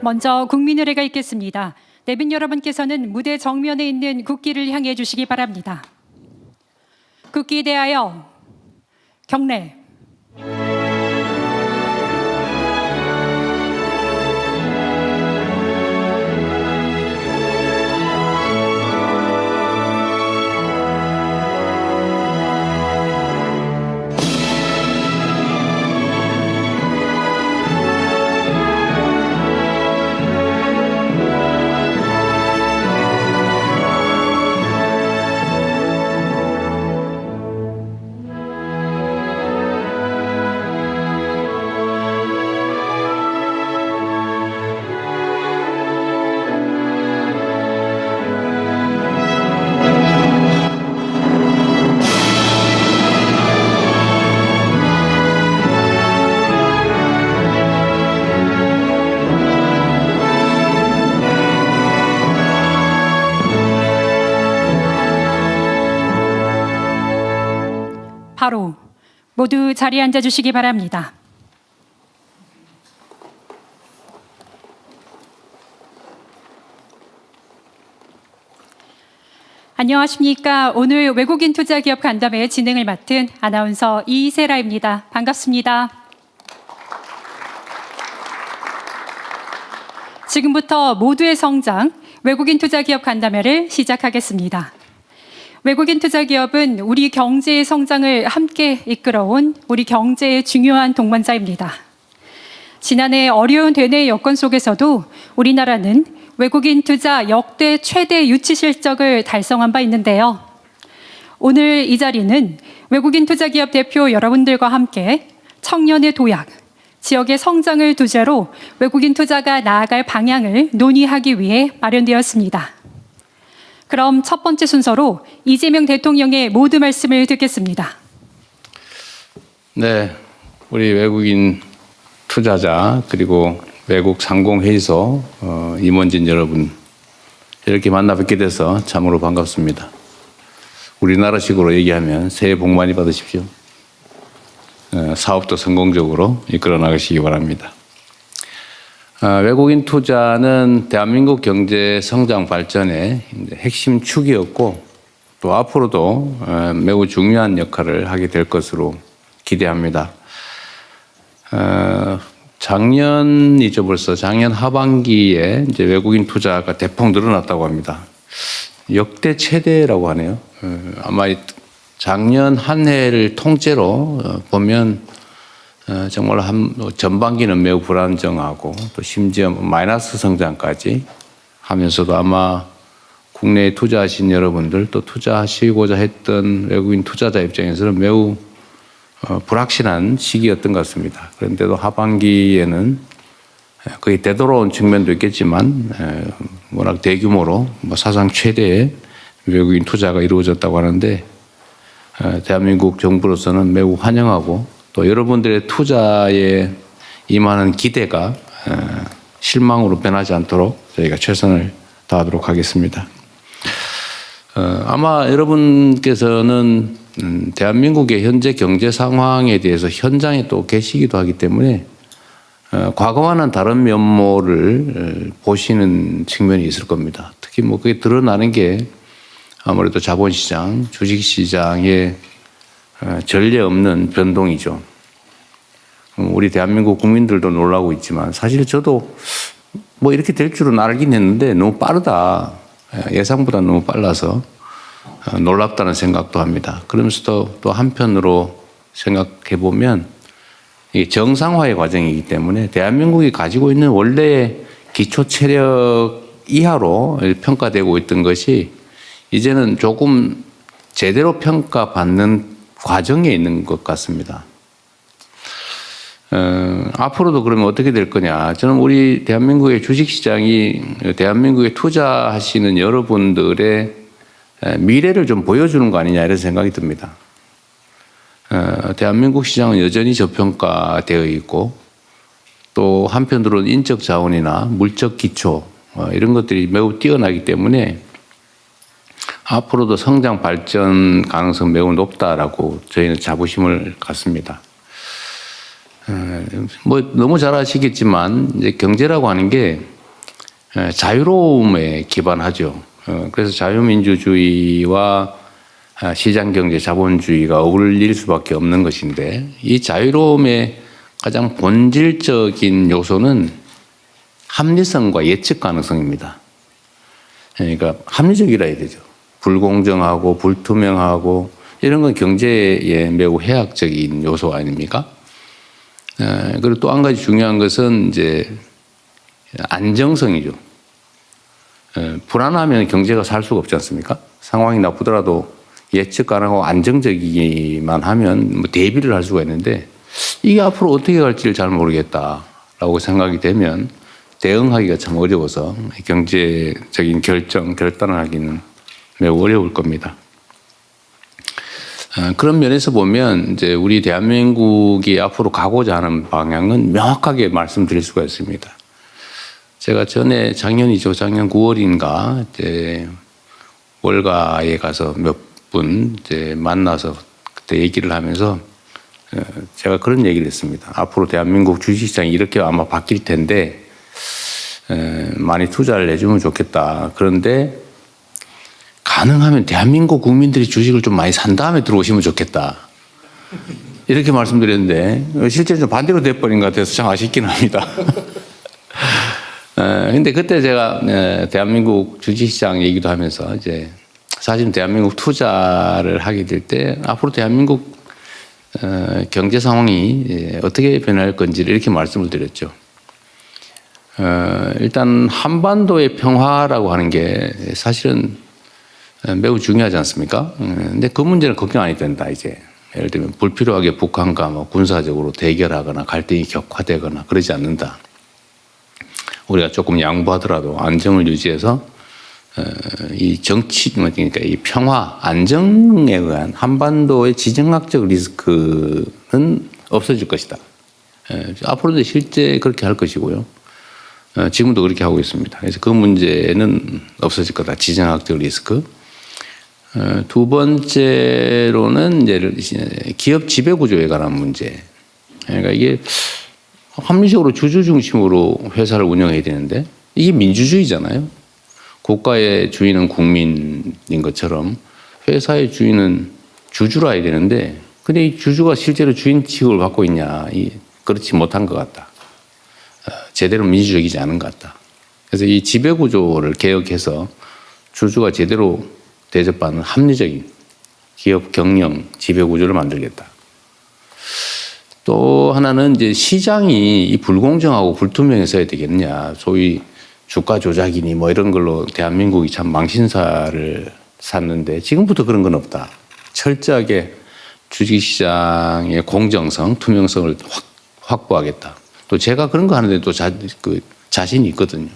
먼저 국민의례가 있겠습니다. 내빈 여러분께서는 무대 정면에 있는 국기를 향해 주시기 바랍니다. 국기에 대하여 경례. 바로 모두 자리에 앉아 주시기 바랍니다. 안녕하십니까. 오늘 외국인 투자기업 간담회 진행을 맡은 아나운서 이세라입니다. 반갑습니다. 지금부터 모두의 성장, 외국인 투자기업 간담회를 시작하겠습니다. 외국인 투자기업은 우리 경제의 성장을 함께 이끌어온 우리 경제의 중요한 동반자입니다. 지난해 어려운 대내 여건 속에서도 우리나라는 외국인 투자 역대 최대 유치 실적을 달성한 바 있는데요. 오늘 이 자리는 외국인 투자기업 대표 여러분들과 함께 청년의 도약, 지역의 성장을 주제로 외국인 투자가 나아갈 방향을 논의하기 위해 마련되었습니다. 그럼 첫 번째 순서로 이재명 대통령의 모두 말씀을 듣겠습니다. 네, 우리 외국인 투자자 그리고 외국 상공회의소 임원진 여러분 이렇게 만나 뵙게 돼서 참으로 반갑습니다. 우리나라식으로 얘기하면 새해 복 많이 받으십시오. 사업도 성공적으로 이끌어 나가시기 바랍니다. 외국인 투자는 대한민국 경제 성장 발전의 핵심 축이었고 또 앞으로도 매우 중요한 역할을 하게 될 것으로 기대합니다. 작년이죠, 벌써 작년 하반기에 이제 외국인 투자가 대폭 늘어났다고 합니다. 역대 최대라고 하네요. 아마 작년 한 해를 통째로 보면 정말 전반기는 매우 불안정하고 또 심지어 마이너스 성장까지 하면서도 아마 국내에 투자하신 여러분들 또 투자하시고자 했던 외국인 투자자 입장에서는 매우 불확실한 시기였던 것 같습니다. 그런데도 하반기에는 거의 되돌아온 측면도 있겠지만 워낙 대규모로 사상 최대의 외국인 투자가 이루어졌다고 하는데 대한민국 정부로서는 매우 환영하고 또 여러분들의 투자에 임하는 기대가 실망으로 변하지 않도록 저희가 최선을 다하도록 하겠습니다. 아마 여러분께서는 대한민국의 현재 경제 상황에 대해서 현장에 또 계시기도 하기 때문에 과거와는 다른 면모를 보시는 측면이 있을 겁니다. 특히 그게 드러나는 게 아무래도 자본시장, 주식시장의 전례 없는 변동이죠. 우리 대한민국 국민들도 놀라고 있지만 사실 저도 이렇게 될 줄은 알긴 했는데 너무 빠르다. 예상보다 너무 빨라서 놀랍다는 생각도 합니다. 그러면서도 또 한편으로 생각해 보면 정상화의 과정이기 때문에 대한민국이 가지고 있는 원래의 기초 체력 이하로 평가되고 있던 것이 이제는 조금 제대로 평가받는 과정에 있는 것 같습니다. 앞으로도 그러면 어떻게 될 거냐. 저는 우리 대한민국의 주식시장이 대한민국에 투자하시는 여러분들의 미래를 좀 보여주는 거 아니냐 이런 생각이 듭니다. 대한민국 시장은 여전히 저평가되어 있고 또 한편으로는 인적 자원이나 물적 기초 이런 것들이 매우 뛰어나기 때문에 앞으로도 성장 발전 가능성 매우 높다라고 저희는 자부심을 갖습니다. 너무 잘 아시겠지만 이제 경제라고 하는 게 자유로움에 기반하죠. 그래서 자유민주주의와 시장경제 자본주의가 어울릴 수밖에 없는 것인데 이 자유로움의 가장 본질적인 요소는 합리성과 예측 가능성입니다. 그러니까 합리적이라 해야 되죠. 불공정하고 불투명하고 이런 건 경제에 매우 해악적인 요소 아닙니까? 그리고 또 한 가지 중요한 것은 이제 안정성이죠. 불안하면 경제가 살 수가 없지 않습니까? 상황이 나쁘더라도 예측 가능하고 안정적이기만 하면 뭐 대비를 할 수가 있는데 이게 앞으로 어떻게 갈지를 잘 모르겠다라고 생각이 되면 대응하기가 참 어려워서 경제적인 결단을 하기는 매우 어려울 겁니다. 그런 면에서 보면 이제 우리 대한민국이 앞으로 가고자 하는 방향은 명확하게 말씀드릴 수가 있습니다. 제가 전에 작년 9월인가 이제 월가에 가서 몇 분 이제 만나서 그때 얘기를 하면서 제가 그런 얘기를 했습니다. 앞으로 대한민국 주식시장이 이렇게 아마 바뀔 텐데 많이 투자를 해주면 좋겠다. 그런데 가능하면 대한민국 국민들이 주식을 좀 많이 산 다음에 들어오시면 좋겠다. 이렇게 말씀드렸는데 실제로 좀 반대로 돼버린 것 같아서 참 아쉽긴 합니다. 근데 그때 제가 대한민국 주식시장 얘기도 하면서 이제 사실 대한민국 투자를 하게 될 때 앞으로 대한민국 경제 상황이 어떻게 변할 건지를 이렇게 말씀을 드렸죠. 일단 한반도의 평화라고 하는 게 사실은 매우 중요하지 않습니까? 근데 그 문제는 걱정 안 해도 된다, 이제. 예를 들면 불필요하게 북한과 뭐 군사적으로 대결하거나 갈등이 격화되거나 그러지 않는다. 우리가 조금 양보하더라도 안정을 유지해서 이 정치, 그러니까 이 평화, 안정에 의한 한반도의 지정학적 리스크는 없어질 것이다. 앞으로도 실제 그렇게 할 것이고요. 지금도 그렇게 하고 있습니다. 그래서 그 문제는 없어질 거다. 지정학적 리스크. 두 번째로는 이제 기업 지배 구조에 관한 문제. 그러니까 이게 합리적으로 주주 중심으로 회사를 운영해야 되는데 이게 민주주의잖아요. 국가의 주인은 국민인 것처럼 회사의 주인은 주주라 해야 되는데 근데 이 주주가 실제로 주인 취급을 받고 있냐. 그렇지 못한 것 같다. 제대로 민주적이지 않은 것 같다. 그래서 이 지배 구조를 개혁해서 주주가 제대로 대접받는 합리적인 기업 경영 지배 구조를 만들겠다. 또 하나는 이제 시장이 이 불공정하고 불투명해서야 되겠냐. 소위 주가 조작이니 뭐 이런 걸로 대한민국이 참 망신사를 샀는데 지금부터 그런 건 없다. 철저하게 주식시장의 공정성, 투명성을 확보하겠다. 또 제가 그런 거 하는데 또 자신이 있거든요.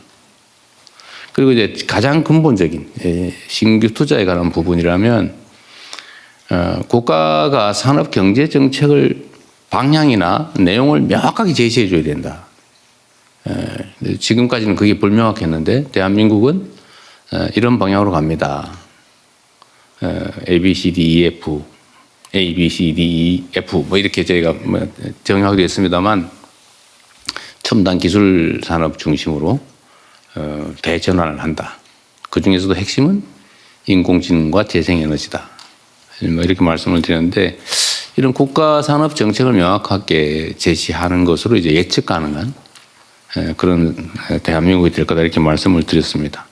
그리고 이제 가장 근본적인 신규 투자에 관한 부분이라면 국가가 산업 경제 정책을 방향이나 내용을 명확하게 제시해 줘야 된다. 지금까지는 그게 불명확했는데 대한민국은 이런 방향으로 갑니다. A, B, C, D, E, F, A, B, C, D, E, F 뭐 이렇게 저희가 정의하게 됐습니다만 첨단 기술 산업 중심으로 대전환을 한다. 그 중에서도 핵심은 인공지능과 재생에너지다. 뭐 이렇게 말씀을 드렸는데 이런 국가 산업 정책을 명확하게 제시하는 것으로 이제 예측 가능한 그런 대한민국이 될 거다 이렇게 말씀을 드렸습니다.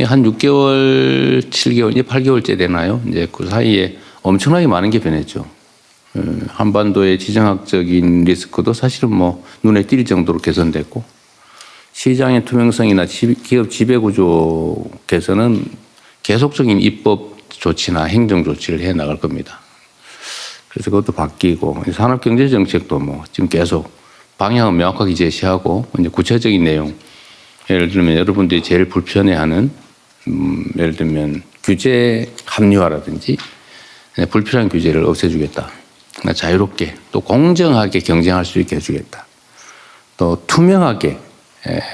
한 6개월, 7개월, 이제 8개월째 되나요? 이제 그 사이에 엄청나게 많은 게 변했죠. 한반도의 지정학적인 리스크도 사실은 뭐 눈에 띌 정도로 개선됐고 시장의 투명성이나 기업 지배 구조 개선은 계속적인 입법 조치나 행정 조치를 해 나갈 겁니다. 그래서 그것도 바뀌고 산업경제정책도 뭐 지금 계속 방향을 명확하게 제시하고 이제 구체적인 내용 예를 들면 여러분들이 제일 불편해하는 예를 들면 규제 합리화라든지 불필요한 규제를 없애주겠다. 자유롭게 또 공정하게 경쟁할 수 있게 해주겠다. 또 투명하게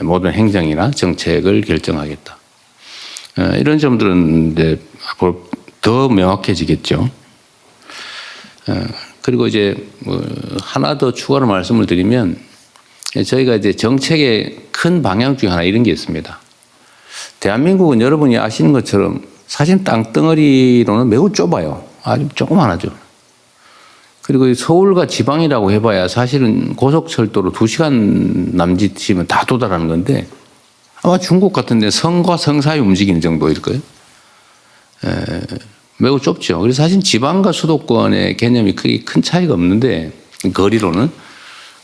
모든 행정이나 정책을 결정하겠다. 이런 점들은 이제 앞으로 더 명확해지겠죠. 그리고 이제 뭐 하나 더 추가로 말씀을 드리면 저희가 이제 정책의 큰 방향 중에 하나 이런 게 있습니다. 대한민국은 여러분이 아시는 것처럼 사실 땅덩어리로는 매우 좁아요. 아주 조그만하죠. 그리고 서울과 지방이라고 해봐야 사실은 고속철도로 2시간 남짓이면 다 도달하는 건데 아마 중국 같은 데 성과 성 사이 움직이는 정도일 거예요. 매우 좁죠. 그래서 사실 지방과 수도권의 개념이 크게 큰 차이가 없는데 거리로는.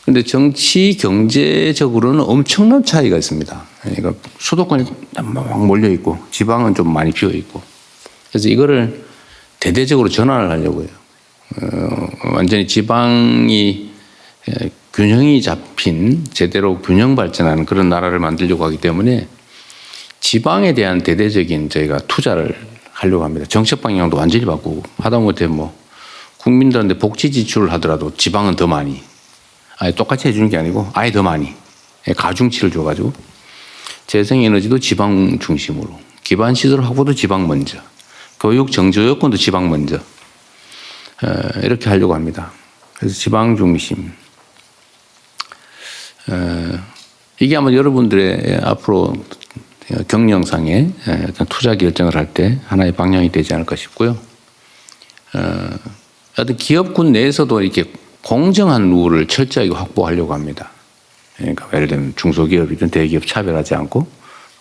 근데 정치 경제적으로는 엄청난 차이가 있습니다. 그러니까 수도권이 막 몰려 있고 지방은 좀 많이 비어 있고. 그래서 이거를 대대적으로 전환을 하려고 해요. 완전히 지방이 균형이 잡힌 제대로 균형 발전하는 그런 나라를 만들려고 하기 때문에 지방에 대한 대대적인 저희가 투자를 하려고 합니다. 정책 방향도 완전히 바꾸고 하다못해 뭐 국민들한테 복지 지출을 하더라도 지방은 더 많이 아예 똑같이 해주는 게 아니고 아예 더 많이 가중치를 줘가지고 재생에너지도 지방 중심으로 기반시설 확보도 지방 먼저 교육 정조여건도 지방 먼저 이렇게 하려고 합니다. 그래서 지방 중심 이게 아마 여러분들의 앞으로 경영상에 어떤 투자 결정을 할 때 하나의 방향이 되지 않을까 싶고요. 어떤 기업군 내에서도 이렇게 공정한 룰을 철저하게 확보하려고 합니다. 그러니까 예를 들면 중소기업이든 대기업 차별하지 않고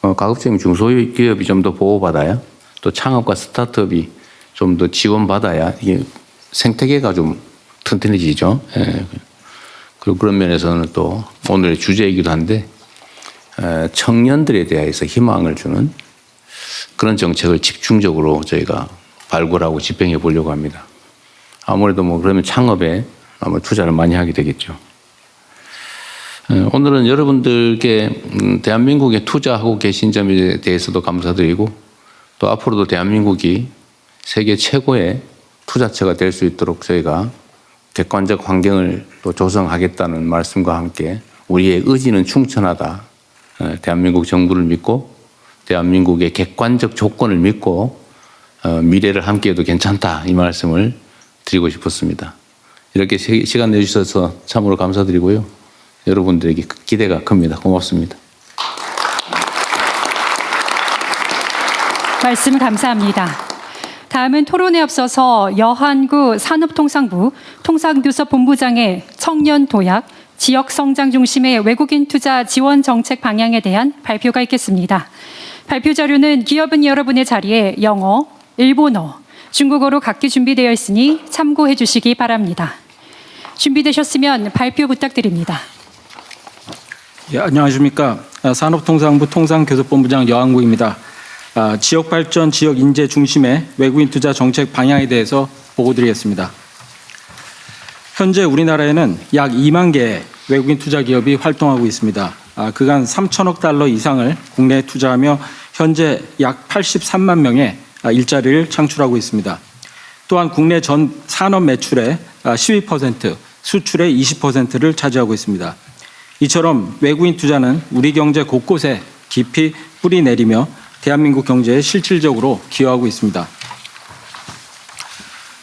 가급적이면 중소기업이 좀 더 보호받아야 또 창업과 스타트업이 좀 더 지원받아야 이게 생태계가 좀 튼튼해지죠. 그리고 그런 면에서는 또 오늘의 주제이기도 한데 청년들에 대해서 희망을 주는 그런 정책을 집중적으로 저희가 발굴하고 집행해 보려고 합니다. 아무래도 뭐 그러면 창업에 아마 투자를 많이 하게 되겠죠. 오늘은 여러분들께 대한민국에 투자하고 계신 점에 대해서도 감사드리고 또 앞으로도 대한민국이 세계 최고의 투자처가 될 수 있도록 저희가 객관적 환경을 또 조성하겠다는 말씀과 함께 우리의 의지는 충천하다. 대한민국 정부를 믿고 대한민국의 객관적 조건을 믿고 미래를 함께해도 괜찮다. 이 말씀을 드리고 싶었습니다. 이렇게 시간 내주셔서 참으로 감사드리고요. 여러분들에게 기대가 큽니다. 고맙습니다. 말씀 감사합니다. 다음은 토론에 앞서서 여한구 산업통상부 통상교섭본부장의 청년 도약, 지역 성장 중심의 외국인 투자 지원 정책 방향에 대한 발표가 있겠습니다. 발표 자료는 기업은 여러분의 자리에 영어, 일본어, 중국어로 각기 준비되어 있으니 참고해 주시기 바랍니다. 준비되셨으면 발표 부탁드립니다. 예, 안녕하십니까. 산업통상부 통상교섭본부장 여한구입니다. 지역발전, 지역 인재 중심의 외국인 투자 정책 방향에 대해서 보고드리겠습니다. 현재 우리나라에는 약 2만 개의 외국인 투자 기업이 활동하고 있습니다. 그간 3천억 달러 이상을 국내에 투자하며 현재 약 83만 명의 일자리를 창출하고 있습니다. 또한 국내 전 산업 매출의 12%, 수출의 20%를 차지하고 있습니다. 이처럼 외국인 투자는 우리 경제 곳곳에 깊이 뿌리 내리며 대한민국 경제에 실질적으로 기여하고 있습니다.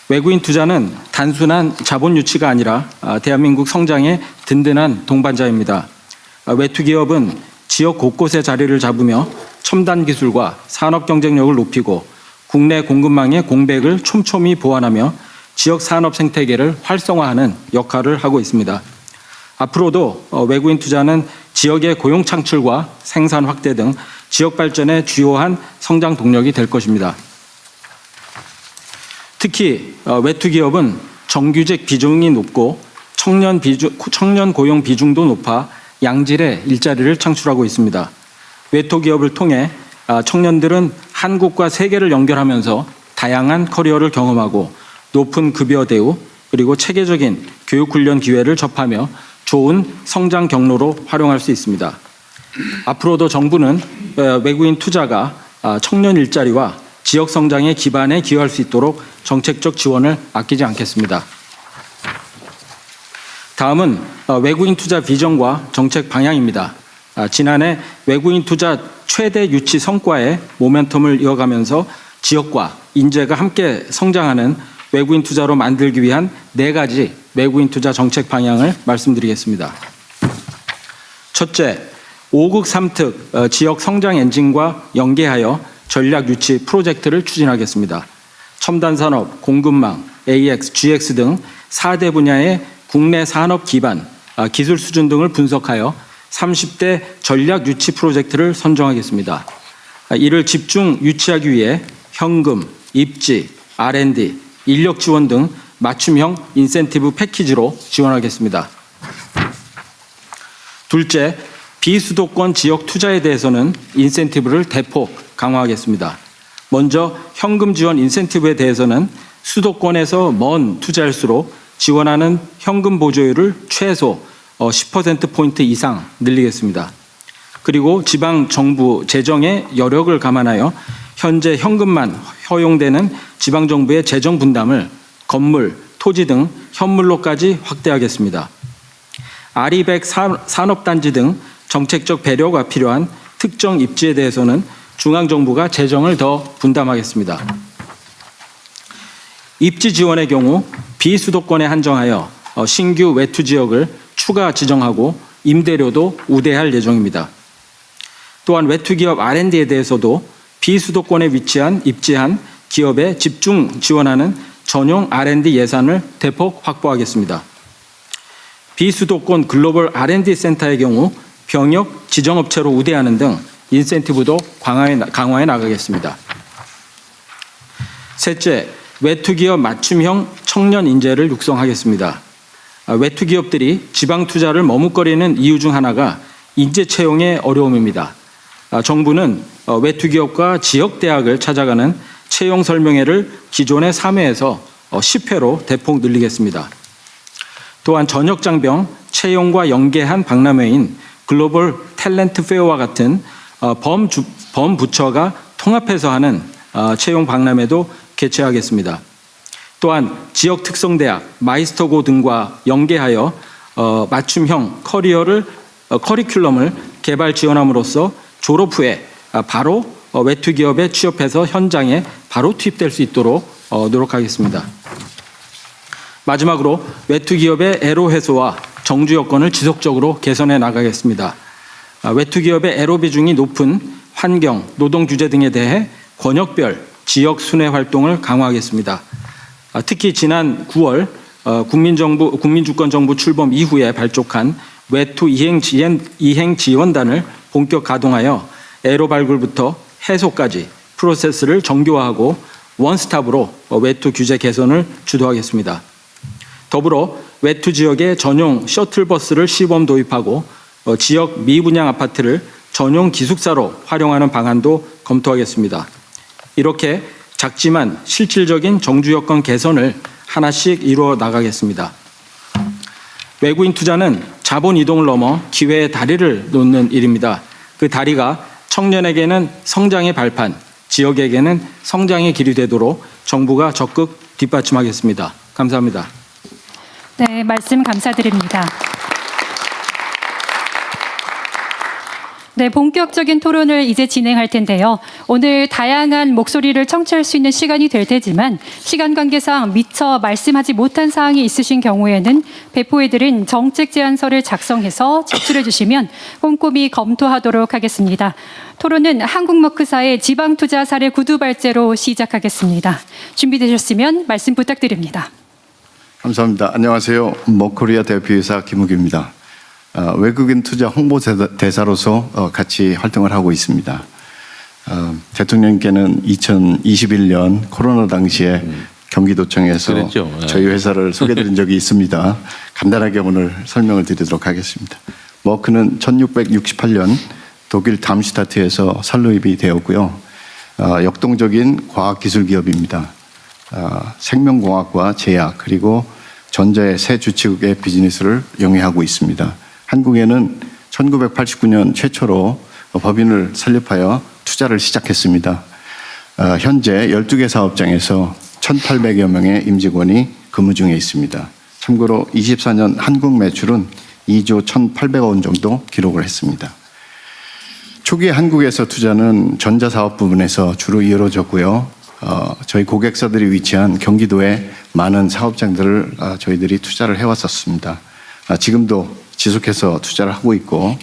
외국인 투자는 단순한 자본 유치가 아니라 대한민국 성장의 든든한 동반자입니다. 외투 기업은 지역 곳곳에 자리를 잡으며 첨단 기술과 산업 경쟁력을 높이고 국내 공급망의 공백을 촘촘히 보완하며 지역 산업 생태계를 활성화하는 역할을 하고 있습니다. 앞으로도 외국인 투자는 지역의 고용 창출과 생산 확대 등 지역 발전의 주요한 성장 동력이 될 것입니다. 특히 외투 기업은 정규직 비중이 높고 청년 고용 비중도 높아 양질의 일자리를 창출하고 있습니다. 외투 기업을 통해 청년들은 한국과 세계를 연결하면서 다양한 커리어를 경험하고 높은 급여 대우 그리고 체계적인 교육 훈련 기회를 접하며 좋은 성장 경로로 활용할 수 있습니다. 앞으로도 정부는 외국인 투자가 청년 일자리와 지역 성장의 기반에 기여할 수 있도록 정책적 지원을 아끼지 않겠습니다. 다음은 외국인 투자 비전과 정책 방향입니다. 지난해 외국인 투자 최대 유치 성과의 모멘텀을 이어가면서 지역과 인재가 함께 성장하는 외국인 투자로 만들기 위한 4가지 외국인 투자 정책 방향을 말씀드리겠습니다. 첫째, 5극 3특 지역 성장 엔진과 연계하여 전략 유치 프로젝트를 추진하겠습니다. 첨단 산업, 공급망, AX, GX 등 4대 분야의 국내 산업 기반, 기술 수준 등을 분석하여 30대 전략 유치 프로젝트를 선정하겠습니다. 이를 집중 유치하기 위해 현금, 입지, R&D, 인력 지원 등 맞춤형 인센티브 패키지로 지원하겠습니다. 둘째, 비수도권 지역 투자에 대해서는 인센티브를 대폭 강화하겠습니다. 먼저 현금 지원 인센티브에 대해서는 수도권에서 먼 투자일수록 지원하는 현금 보조율을 최소 10%포인트 이상 늘리겠습니다. 그리고 지방 정부 재정의 여력을 감안하여 현재 현금만 허용되는 지방 정부의 재정 분담을 건물, 토지 등 현물로까지 확대하겠습니다. 아리백 산업단지 등 정책적 배려가 필요한 특정 입지에 대해서는 중앙정부가 재정을 더 분담하겠습니다. 입지 지원의 경우 비수도권에 한정하여 신규 외투 지역을 추가 지정하고 임대료도 우대할 예정입니다. 또한 외투 기업 R&D에 대해서도 비수도권에 위치한 입지한 기업에 집중 지원하는 전용 R&D 예산을 대폭 확보하겠습니다. 비수도권 글로벌 R&D 센터의 경우 병역 지정업체로 우대하는 등 인센티브도 강화해 나가겠습니다. 셋째, 외투기업 맞춤형 청년 인재를 육성하겠습니다. 외투기업들이 지방 투자를 머뭇거리는 이유 중 하나가 인재 채용의 어려움입니다. 정부는 외투기업과 지역대학을 찾아가는 채용 설명회를 기존의 3회에서 10회로 대폭 늘리겠습니다. 또한 전역장병 채용과 연계한 박람회인 글로벌 탤런트 페어와 같은 범부처가 통합해서 하는 채용 박람회도 개최하겠습니다. 또한 지역 특성대학, 마이스터고 등과 연계하여 맞춤형 커리큘럼을 개발 지원함으로써 졸업 후에 바로 외투기업에 취업해서 현장에 바로 투입될 수 있도록 노력하겠습니다. 마지막으로 외투기업의 애로 해소와 정주 여건을 지속적으로 개선해 나가겠습니다. 외투기업의 애로 비중이 높은 환경, 노동 규제 등에 대해 권역별 지역 순회 활동을 강화하겠습니다. 특히 지난 9월 국민주권정부 출범 이후에 발족한 외투 이행 지원단을 본격 가동하여 애로 발굴부터 해소까지 프로세스를 정교화하고 원스톱으로 외투 규제 개선을 주도하겠습니다. 더불어 외투 지역에 전용 셔틀버스를 시범 도입하고 지역 미분양 아파트를 전용 기숙사로 활용하는 방안도 검토하겠습니다. 이렇게 작지만 실질적인 정주 여건 개선을 하나씩 이루어 나가겠습니다. 외국인 투자는 자본 이동을 넘어 기회의 다리를 놓는 일입니다. 그 다리가 청년에게는 성장의 발판, 지역에게는 성장의 길이 되도록 정부가 적극 뒷받침하겠습니다. 감사합니다. 네, 말씀 감사드립니다. 네, 본격적인 토론을 이제 진행할 텐데요. 오늘 다양한 목소리를 청취할 수 있는 시간이 될 테지만 시간 관계상 미처 말씀하지 못한 사항이 있으신 경우에는 배포해드린 정책 제안서를 작성해서 제출해 주시면 꼼꼼히 검토하도록 하겠습니다. 토론은 한국머크사의 지방투자 사례 구두 발제로 시작하겠습니다. 준비되셨으면 말씀 부탁드립니다. 감사합니다. 안녕하세요. 머코리아 대표이사 김우규입니다. 외국인 투자 홍보대사로서 같이 활동을 하고 있습니다. 대통령께는 2021년 코로나 당시에 경기도청에서 그랬죠. 저희 회사를 소개드린 적이 있습니다. 간단하게 오늘 설명을 드리도록 하겠습니다. 머크는 1668년 독일 담슈타트에서 설립이 되었고요. 역동적인 과학기술 기업입니다. 생명공학과 제약 그리고 전자의 세 주축의 비즈니스를 영위하고 있습니다. 한국에는 1989년 최초로 법인을 설립하여 투자를 시작했습니다. 현재 12개 사업장에서 1,800여 명의 임직원이 근무 중에 있습니다. 참고로 24년 한국 매출은 2조 1,800억 원 정도 기록을 했습니다. 초기 한국에서 투자는 전자사업 부분에서 주로 이루어졌고요. 저희 고객사들이 위치한 경기도에 많은 사업장들을 저희들이 투자를 해왔었습니다. 지금도 지속해서 투자를 하고 있고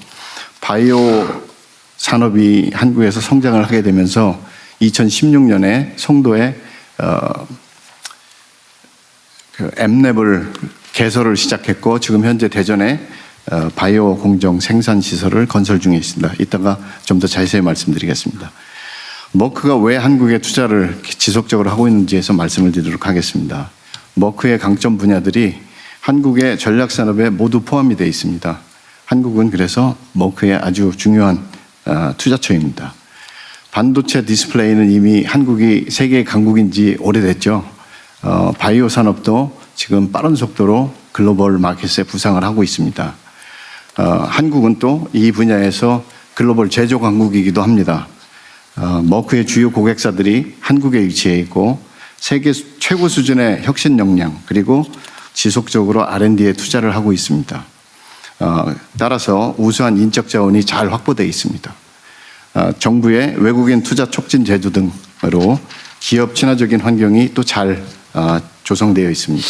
바이오 산업이 한국에서 성장을 하게 되면서 2016년에 송도에 그 엠랩을 개설을 시작했고 지금 현재 대전에 바이오 공정 생산 시설을 건설 중에 있습니다. 이따가 좀 더 자세히 말씀드리겠습니다. 머크가 왜 한국에 투자를 지속적으로 하고 있는지에서 말씀을 드리도록 하겠습니다. 머크의 강점 분야들이 한국의 전략 산업에 모두 포함이 되어 있습니다. 한국은 그래서 머크의 아주 중요한 투자처입니다. 반도체 디스플레이는 이미 한국이 세계 강국인지 오래됐죠. 바이오 산업도 지금 빠른 속도로 글로벌 마켓에 부상을 하고 있습니다. 한국은 또 이 분야에서 글로벌 제조 강국이기도 합니다. 머크의 주요 고객사들이 한국에 위치해 있고 세계 최고 수준의 혁신 역량 그리고 지속적으로 R&D에 투자를 하고 있습니다. 따라서 우수한 인적 자원이 잘 확보되어 있습니다. 정부의 외국인 투자 촉진 제도 등으로 기업 친화적인 환경이 또 잘 조성되어 있습니다.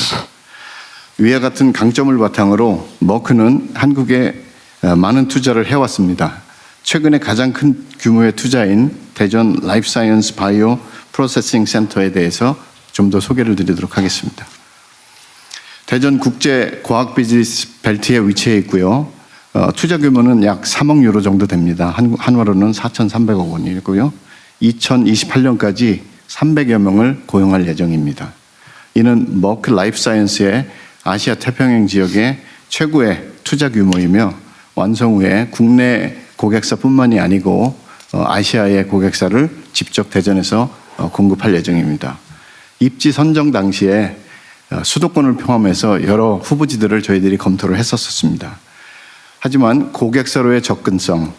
위와 같은 강점을 바탕으로 머크는 한국에 많은 투자를 해왔습니다. 최근에 가장 큰 규모의 투자인 대전 라이프 사이언스 바이오 프로세싱 센터에 대해서 좀 더 소개를 드리도록 하겠습니다. 대전 국제 과학 비즈니스 벨트에 위치해 있고요. 투자 규모는 약 3억 유로 정도 됩니다. 한화로는 4,300억 원이고요. 2028년까지 300여 명을 고용할 예정입니다. 이는 머크 라이프 사이언스의 아시아 태평양 지역의 최고의 투자 규모이며 완성 후에 국내 고객사뿐만이 아니고 아시아의 고객사를 직접 대전에서 공급할 예정입니다. 입지 선정 당시에 수도권을 포함해서 여러 후보지들을 저희들이 검토를 했었습니다. 하지만 고객사로의 접근성,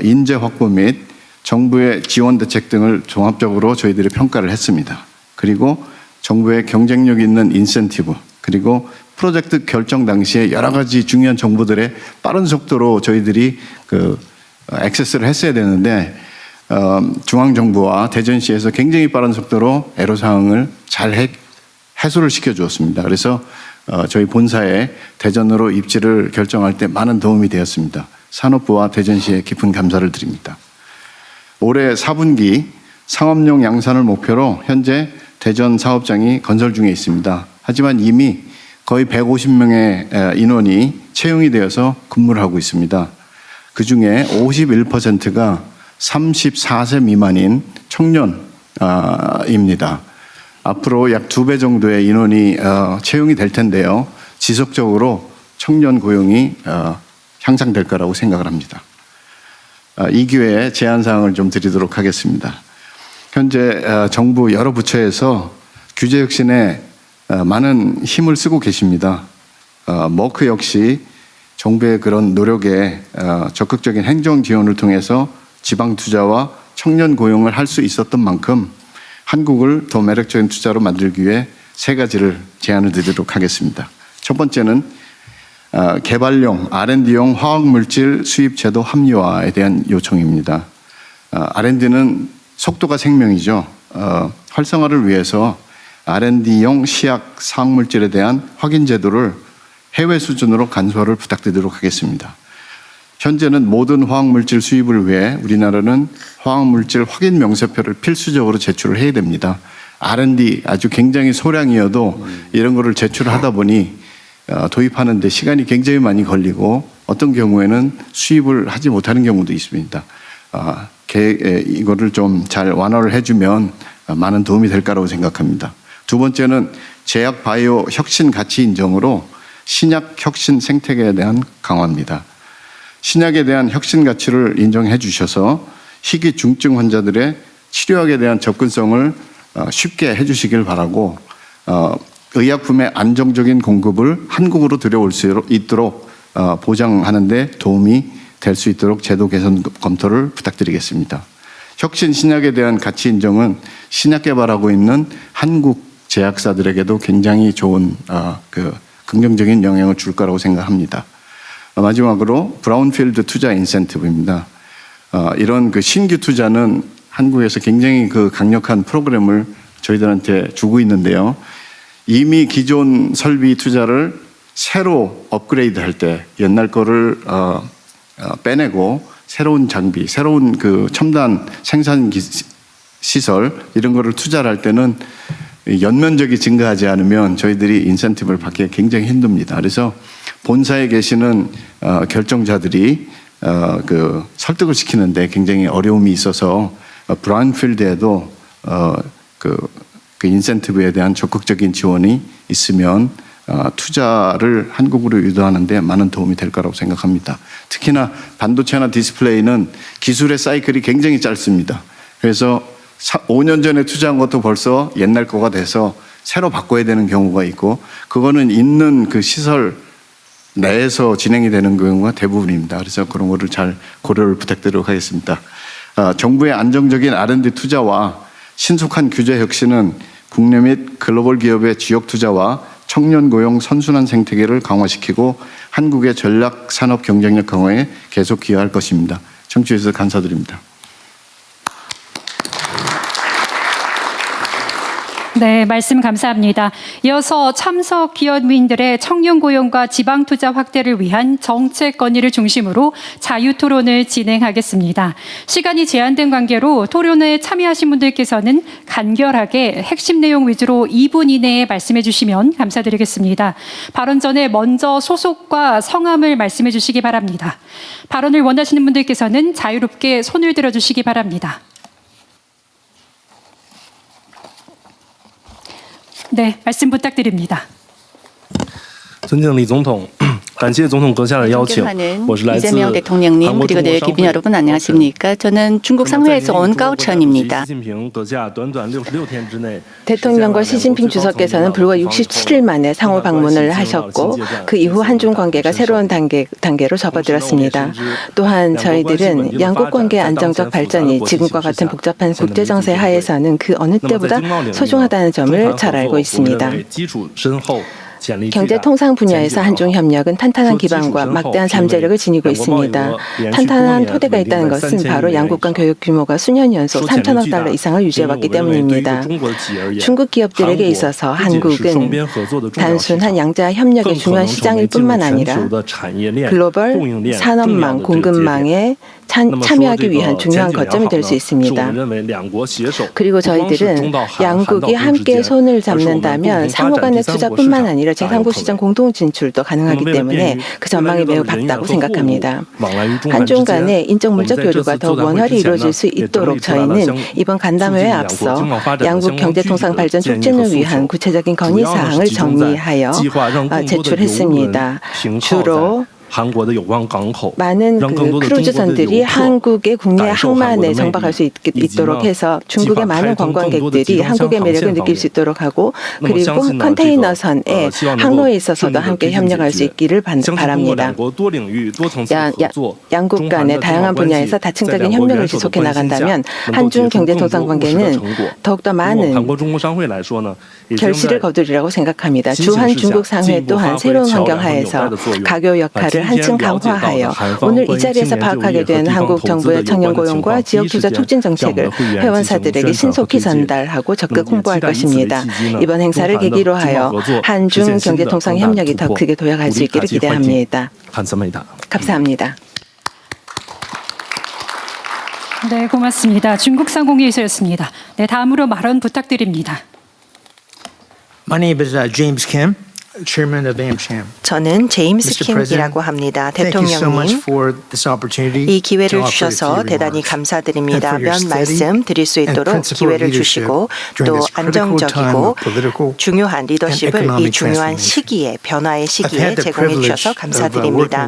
인재 확보 및 정부의 지원 대책 등을 종합적으로 저희들이 평가를 했습니다. 그리고 정부의 경쟁력 있는 인센티브, 그리고 프로젝트 결정 당시에 여러 가지 중요한 정보들의 빠른 속도로 저희들이 액세스를 했어야 되는데 중앙정부와 대전시에서 굉장히 빠른 속도로 애로사항을 잘 해소를 시켜주었습니다. 그래서 저희 본사에 대전으로 입지를 결정할 때 많은 도움이 되었습니다. 산업부와 대전시에 깊은 감사를 드립니다. 올해 4분기 상업용 양산을 목표로 현재 대전 사업장이 건설 중에 있습니다. 하지만 이미 거의 150명의 인원이 채용이 되어서 근무를 하고 있습니다. 그 중에 51%가 34세 미만인 청년입니다. 앞으로 약 2배 정도의 인원이 채용이 될 텐데요. 지속적으로 청년 고용이 향상될 거라고 생각을 합니다. 이 기회에 제안사항을 좀 드리도록 하겠습니다. 현재 정부 여러 부처에서 규제 혁신에 많은 힘을 쓰고 계십니다. 머크 역시 정부의 그런 노력에 적극적인 행정 지원을 통해서 지방 투자와 청년 고용을 할 수 있었던 만큼 한국을 더 매력적인 투자로 만들기 위해 3가지를 제안을 드리도록 하겠습니다. 첫 번째는 개발용, R&D용 화학물질 수입 제도 합리화에 대한 요청입니다. R&D는 속도가 생명이죠. 활성화를 위해서 R&D용 시약 화학물질에 대한 확인 제도를 해외 수준으로 간소화를 부탁드리도록 하겠습니다. 현재는 모든 화학물질 수입을 위해 우리나라는 화학물질 확인 명세표를 필수적으로 제출을 해야 됩니다. R&D 아주 굉장히 소량이어도 이런 거를 제출하다 보니 도입하는 데 시간이 굉장히 많이 걸리고 어떤 경우에는 수입을 하지 못하는 경우도 있습니다. 이거를 좀 잘 완화를 해주면 많은 도움이 될 거라고 생각합니다. 두 번째는 제약 바이오 혁신 가치 인정으로 신약 혁신 생태계에 대한 강화입니다. 신약에 대한 혁신 가치를 인정해 주셔서 희귀 중증 환자들의 치료약에 대한 접근성을 쉽게 해 주시길 바라고 의약품의 안정적인 공급을 한국으로 들여올 수 있도록 보장하는 데 도움이 될 수 있도록 제도 개선 검토를 부탁드리겠습니다. 혁신 신약에 대한 가치 인정은 신약 개발하고 있는 한국 제약사들에게도 굉장히 좋은 긍정적인 영향을 줄 거라고 생각합니다. 마지막으로 브라운필드 투자 인센티브입니다. 이런 신규 투자는 한국에서 굉장히 강력한 프로그램을 저희들한테 주고 있는데요. 이미 기존 설비 투자를 새로 업그레이드 할 때 옛날 거를 빼내고 새로운 장비, 새로운 그 첨단 생산 시설 이런 거를 투자를 할 때는 연면적이 증가하지 않으면 저희들이 인센티브를 받기가 굉장히 힘듭니다. 그래서 본사에 계시는 결정자들이 그 설득을 시키는데 굉장히 어려움이 있어서 브라운필드에도 그 인센티브에 대한 적극적인 지원이 있으면 투자를 한국으로 유도하는 데 많은 도움이 될 거라고 생각합니다. 특히나 반도체나 디스플레이는 기술의 사이클이 굉장히 짧습니다. 그래서 5년 전에 투자한 것도 벌써 옛날 거가 돼서 새로 바꿔야 되는 경우가 있고 그거는 있는 그 시설 내에서 진행이 되는 경우가 대부분입니다. 그래서 그런 거를 잘 고려를 부탁드리도록 하겠습니다. 정부의 안정적인 R&D 투자와 신속한 규제 혁신은 국내 및 글로벌 기업의 지역 투자와 청년 고용 선순환 생태계를 강화시키고 한국의 전략 산업 경쟁력 강화에 계속 기여할 것입니다. 청취해 주셔서 감사드립니다. 네, 말씀 감사합니다. 이어서 참석 기업인들의 청년 고용과 지방 투자 확대를 위한 정책 건의를 중심으로 자유 토론을 진행하겠습니다. 시간이 제한된 관계로 토론에 참여하신 분들께서는 간결하게 핵심 내용 위주로 2분 이내에 말씀해 주시면 감사드리겠습니다. 발언 전에 먼저 소속과 성함을 말씀해 주시기 바랍니다. 발언을 원하시는 분들께서는 자유롭게 손을 들어 주시기 바랍니다. 네, 말씀 부탁드립니다. 尊敬的李总统，感谢总统阁下的邀请。 我是来自 이재명 대통령님 韩国 그리고 中国 네, 商 기빈 会 여러분 안녕하십니까? 저는 중국 상회에서 온 까오천입니다. 习近平阁下短短66天之内 대통령과 시진핑 주석께서는 불과 67일 만에 상호 방문을 하셨고 그 이후 한중 관계가 새로운 단계로 접어들었습니다. 또한 저희들은 양국 관계의 안정적 발전이 지금과 같은 복잡한 국제 정세 하에서는 그 어느 때보다 소중하다는 점을 잘 알고 있습니다. 경제 통상 분야에서 한중 협력은 탄탄한 기반과 막대한 잠재력을 지니고 있습니다. 탄탄한 토대가 있다는 것은 바로 양국 간 교육 규모가 수년 연속 3천억 달러 이상을 유지해왔기 때문입니다. 중국 기업들에게 있어서 한국은 단순한 양자 협력의 중요한 시장일 뿐만 아니라 글로벌 산업망, 공급망에 참여하기 위한 중요한 거점이 될 수 있습니다. 그리고 저희들은 양국이 함께 손을 잡는다면 상호 간의 투자뿐만 아니라 제3국 시장 공동 진출도 가능하기 때문에 그 전망이 매우 밝다고 생각합니다. 한중 간의 인적 물적 교류가 더욱 원활히 이루어질 수 있도록 저희는 이번 간담회에 앞서 양국 경제통상 발전 촉진을 위한 구체적인 건의사항을 정리하여 제출했습니다. 주로 많은 그 크루즈선들이 한국의 국내 항만에 정박할 수 있도록 해서 중국의 많은 관광객들이 한국의 매력을 느낄 수 있도록 하고 그리고 컨테이너선의 항로에 있어서도 함께 협력할 수 있기를 바랍니다. 양국 간의 다양한 분야에서 다층적인 협력을 지속해 나간다면 한중 경제통상 관계는 더욱더 많은 결실을 거두리라고 생각합니다. 주한 중국 상회 또한 새로운 환경 하에서 가교 역할을 한층 강화하여 오늘 이 자리에서 파악하게 된 한국 정부의 청년 고용과 지역 투자 촉진 정책을 회원사들에게 신속히 전달하고 적극 홍보할 것입니다. 이번 행사를 계기로 하여 한중 경제통상 협력이 더 크게 도약할 수 있기를 기대합니다. 감사합니다. 네, 고맙습니다. 중국 상공회의소였습니다. 네, 다음으로 발언 부탁드립니다. My name is James Kim, Chairman of AmCham. 저는 제임스 킴이라고 합니다. 대통령님, 이 기회를 주셔서 대단히 감사드립니다. 몇 말씀 드릴 수 있도록 기회를 주시고 또 안정적이고 중요한 리더십을 이 중요한 시기에 변화의 시기에 제공해 주셔서 감사드립니다.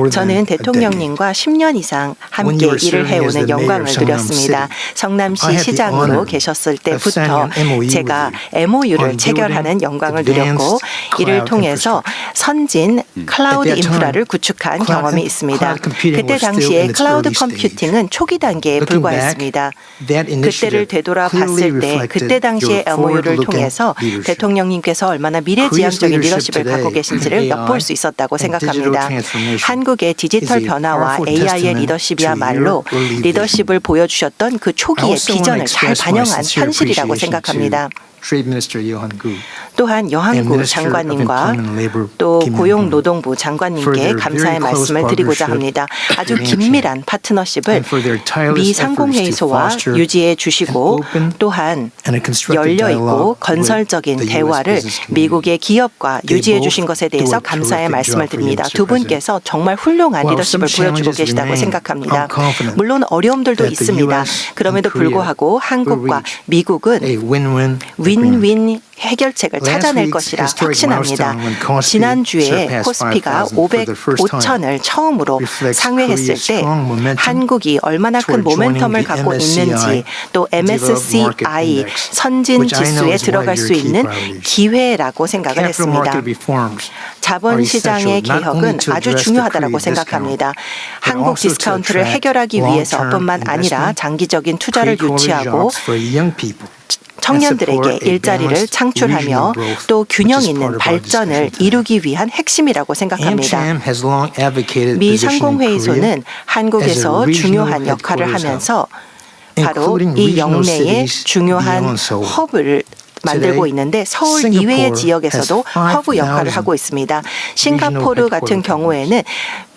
저는 대통령님과 10년 이상 함께 일을 해오는 영광을 누렸습니다. 성남시 시장으로 계셨을 때부터 제가 MOU를 체결하는 영광을 누렸고 이를 통해서 선진 클라우드 인프라를 구축한 경험이 있습니다. 그때 당시에 클라우드 컴퓨팅은 초기 단계에 불과했습니다. 그때를 되돌아봤을 때 그때 당시의 MOU를 통해서 대통령님께서 얼마나 미래지향적인 리더십을 갖고 계신지를 엿볼 수 있었다고 생각합니다. 한국의 디지털 변화와 AI의 리더십이야말로 리더십을 보여주셨던 그 초기의 비전을 잘 반영한 현실이라고 생각합니다. Trade Minister Yohan Gu. 또한 여한구 장관님과 또 고용노동부 장관님께 감사의 말씀을 드리고자 합니다. 아주 긴밀한 파트너십을 미 상공회의소와 유지해 주시고 또한 열려있고 건설적인 대화를 미국의 기업과 유지해 주신 것에 대해서 감사의 말씀을 드립니다. 두 분께서 정말 훌륭한 리더십을 보여주고 계시다고 생각합니다. 물론 어려움들도 있습니다. 그럼에도 불구하고 한국과 미국은 윈윈 해결책을 찾아낼 것이라 확신합니다. 지난주에 코스피가 505천을 처음으로 상회했을 때 한국이 얼마나 큰 모멘텀을 갖고 있는지 또 MSCI 선진 지수에 들어갈 수 있는 기회라고 생각을 했습니다. 자본시장의 개혁은 아주 중요하다고 생각합니다. 한국 디스카운트를 해결하기 위해서뿐만 아니라 장기적인 투자를 유치하고 청년들에게 일자리를 창출하며 또 균형 있는 발전을 이루기 위한 핵심이라고 생각합니다. 미 상공회의소는 한국에서 중요한 역할을 하면서 바로 이 영내의 중요한 허브를 만들고 있는데 서울 이외의 지역에서도 허브 역할을 하고 있습니다. 싱가포르 같은 경우에는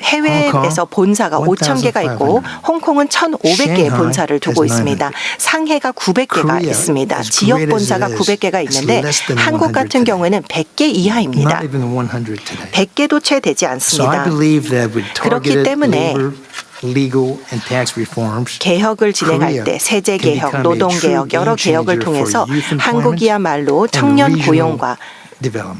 해외에서 본사가 5,000개가 있고 홍콩은 1,500개의 본사를 두고 있습니다. 상해가 900개가 있습니다. 지역 본사가 900개가 있는데 한국 같은 경우에는 100개 이하입니다. 100개도 채 되지 않습니다. 그렇기 때문에 개혁을 진행할 때 세제 개혁, 노동 개혁, 여러 개혁을 통해서 한국이야말로 청년 고용과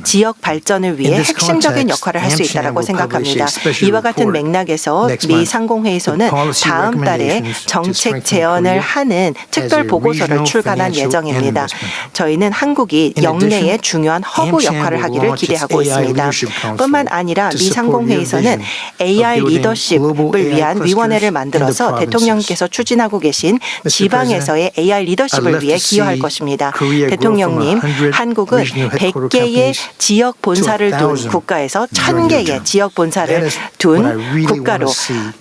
지역 발전을 위해 핵심적인 역할을 할 수 있다고 생각합니다. 이와 같은 맥락에서 미 상공회의소는 다음 달에 정책 제언을 하는 특별 보고서를 출간할 예정입니다. 저희는 한국이 영내의 중요한 허브 역할을 하기를 기대하고 있습니다. 뿐만 아니라 미 상공회의소는 AI 리더십을 위한 위원회를 만들어서 대통령께서 추진하고 계신 지방에서의 AI 리더십을 위해 기여할 것입니다. 대통령님, 한국은 100개의 지역 본사를 둔 국가에서 1,000개의 지역 본사를 둔 국가로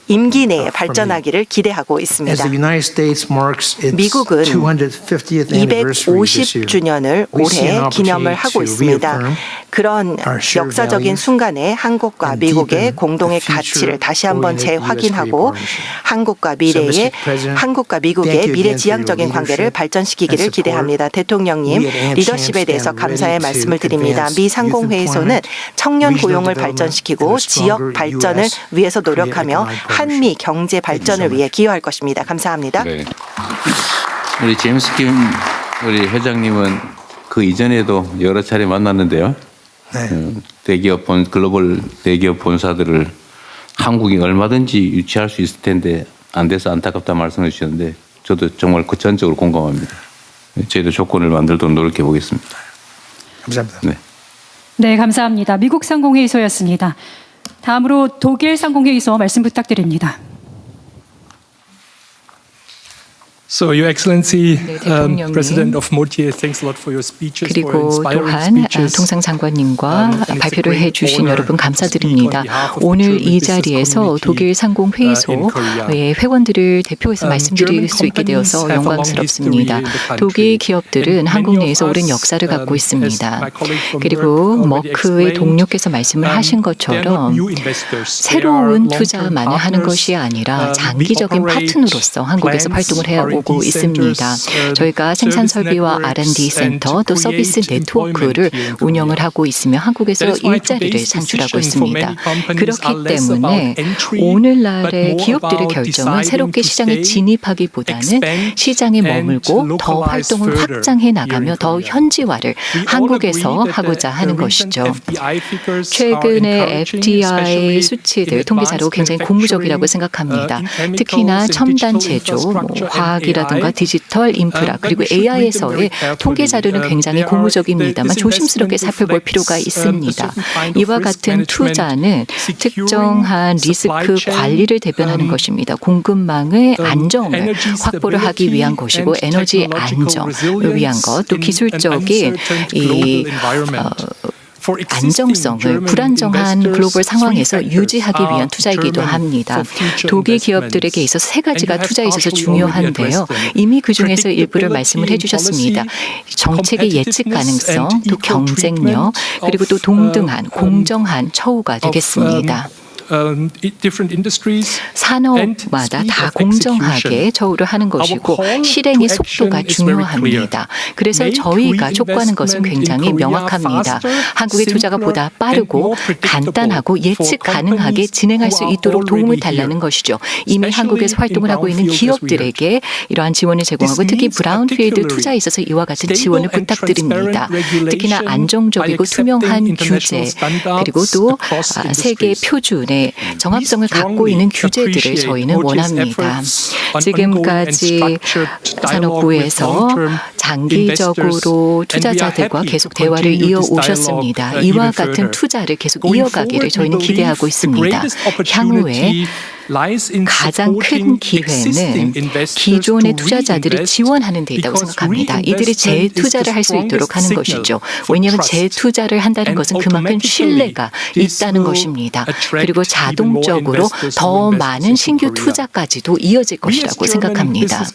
임기 내에 발전하기를 기대하고 있습니다. 미국은 250주년을 올해 기념을 하고 있습니다. 그런 역사적인 순간에 한국과 미국의 공동의 가치를 다시 한번 재확인하고 한국과 미국의 미래지향적인 관계를 발전시키기를 기대합니다. 대통령님, 리더십에 대해서 감사의 말씀을 드립니다. 미 상공회의소는 청년 고용을 발전시키고 지역 발전을 위해서 노력하며 한미 경제 발전을 위해 기여할 것입니다. 감사합니다. 네. 우리 제임스 김 우리 회장님은 그 이전에도 여러 차례 만났는데요. 대기업 글로벌 대기업 본사들을 한국이 얼마든지 유치할 수 있을 텐데 안 돼서 안타깝다 말씀해 주셨는데 저도 정말 전적으로 공감합니다. 저희도 조건을 만들도록 노력해 보겠습니다. 감사합니다. 네, 감사합니다. 미국 상공회의소였습니다. 다음으로 독일 상공회의소 말씀 부탁드립니다. So, Your Excellency, 대통령님, President of Motier, thanks a lot for your speeches, for 그리고 inspiring 또한 speeches. 통상장관님과 발표를 해주신 여러분 감사드립니다. 오늘 이 자리에서 독일 상공회의소의 회원들을 대표해서 말씀드릴 수 있게 되어서 영광스럽습니다. 독일 기업들은 한국 내에서 오랜 역사를 갖고 있습니다. 그리고 머크의 동료께서 말씀을 하신 것처럼 새로운 투자만을 하는 것이 아니라 장기적인 파트너로서 한국에서 활동을 해오고 있습니다. 저희가 생산 설비와 R&D 센터 또 서비스 네트워크를 운영을 하고 있으며 한국에서 일자리를 창출하고 있습니다. 그렇기 때문에 오늘날의 기업들의 결정은 새롭게 시장에 진입하기보다는 시장에 머물고 더 활동을 확장해 나가며 더 현지화를 한국에서 하고자 하는 것이죠. 최근의 FDI 수치들 통계자료 굉장히 고무적이라고 생각합니다. 특히나 첨단 제조, 과학이라든가 디지털 인프라 그리고 AI에서의 통계 자료는 굉장히 고무적입니다만 조심스럽게 살펴볼 필요가 있습니다. 이와 같은 투자는 특정한 리스크 관리를 대변하는 것입니다. 공급망의 안정을 확보를 하기 위한 것이고 에너지 안정을 위한 것, 또 기술적인 안정성을 불안정한 글로벌 상황에서 유지하기 위한 투자이기도 합니다. 독일 기업들에게 있어서 세 가지가 투자에 있어서 중요한데요. 이미 그중에서 일부를 말씀을 해주셨습니다. 정책의 예측 가능성, 또 경쟁력, 그리고 또 동등한, 공정한 처우가 되겠습니다. 산업마다 다 공정하게 처우를 하는 것이고 실행의 속도가 중요합니다. 그래서 저희가 촉구하는 것은 굉장히 명확합니다. 한국의 투자가 보다 빠르고 간단하고 예측 가능하게 진행할 수 있도록 도움을 달라는 것이죠. 이미 한국에서 활동을 하고 있는 기업들에게 이러한 지원을 제공하고 특히 브라운필드 투자에 있어서 이와 같은 지원을 부탁드립니다. 특히나 안정적이고 투명한 규제 그리고 또 세계 표준의 정합성을 갖고 있는 규제들을 저희는 원합니다. 지금까지 산업부에서 장기적으로 투자자들과 계속 대화를 이어오셨습니다. 이와 같은 투자를 계속 이어가기를 저희는 기대하고 있습니다. 향후에 가장 큰 기회는 기존의 투자자들이 지원하는 데 있다고 생각합니다. 이들이 재투자를 할 수 있도록 하는 것이죠. 왜냐하면 재투자를 한다는 것은 그만큼 신뢰가 있다는 것입니다. 그리고 자동적으로 더 많은 신규 투자까지도 이어질 것이라고 생각합니다.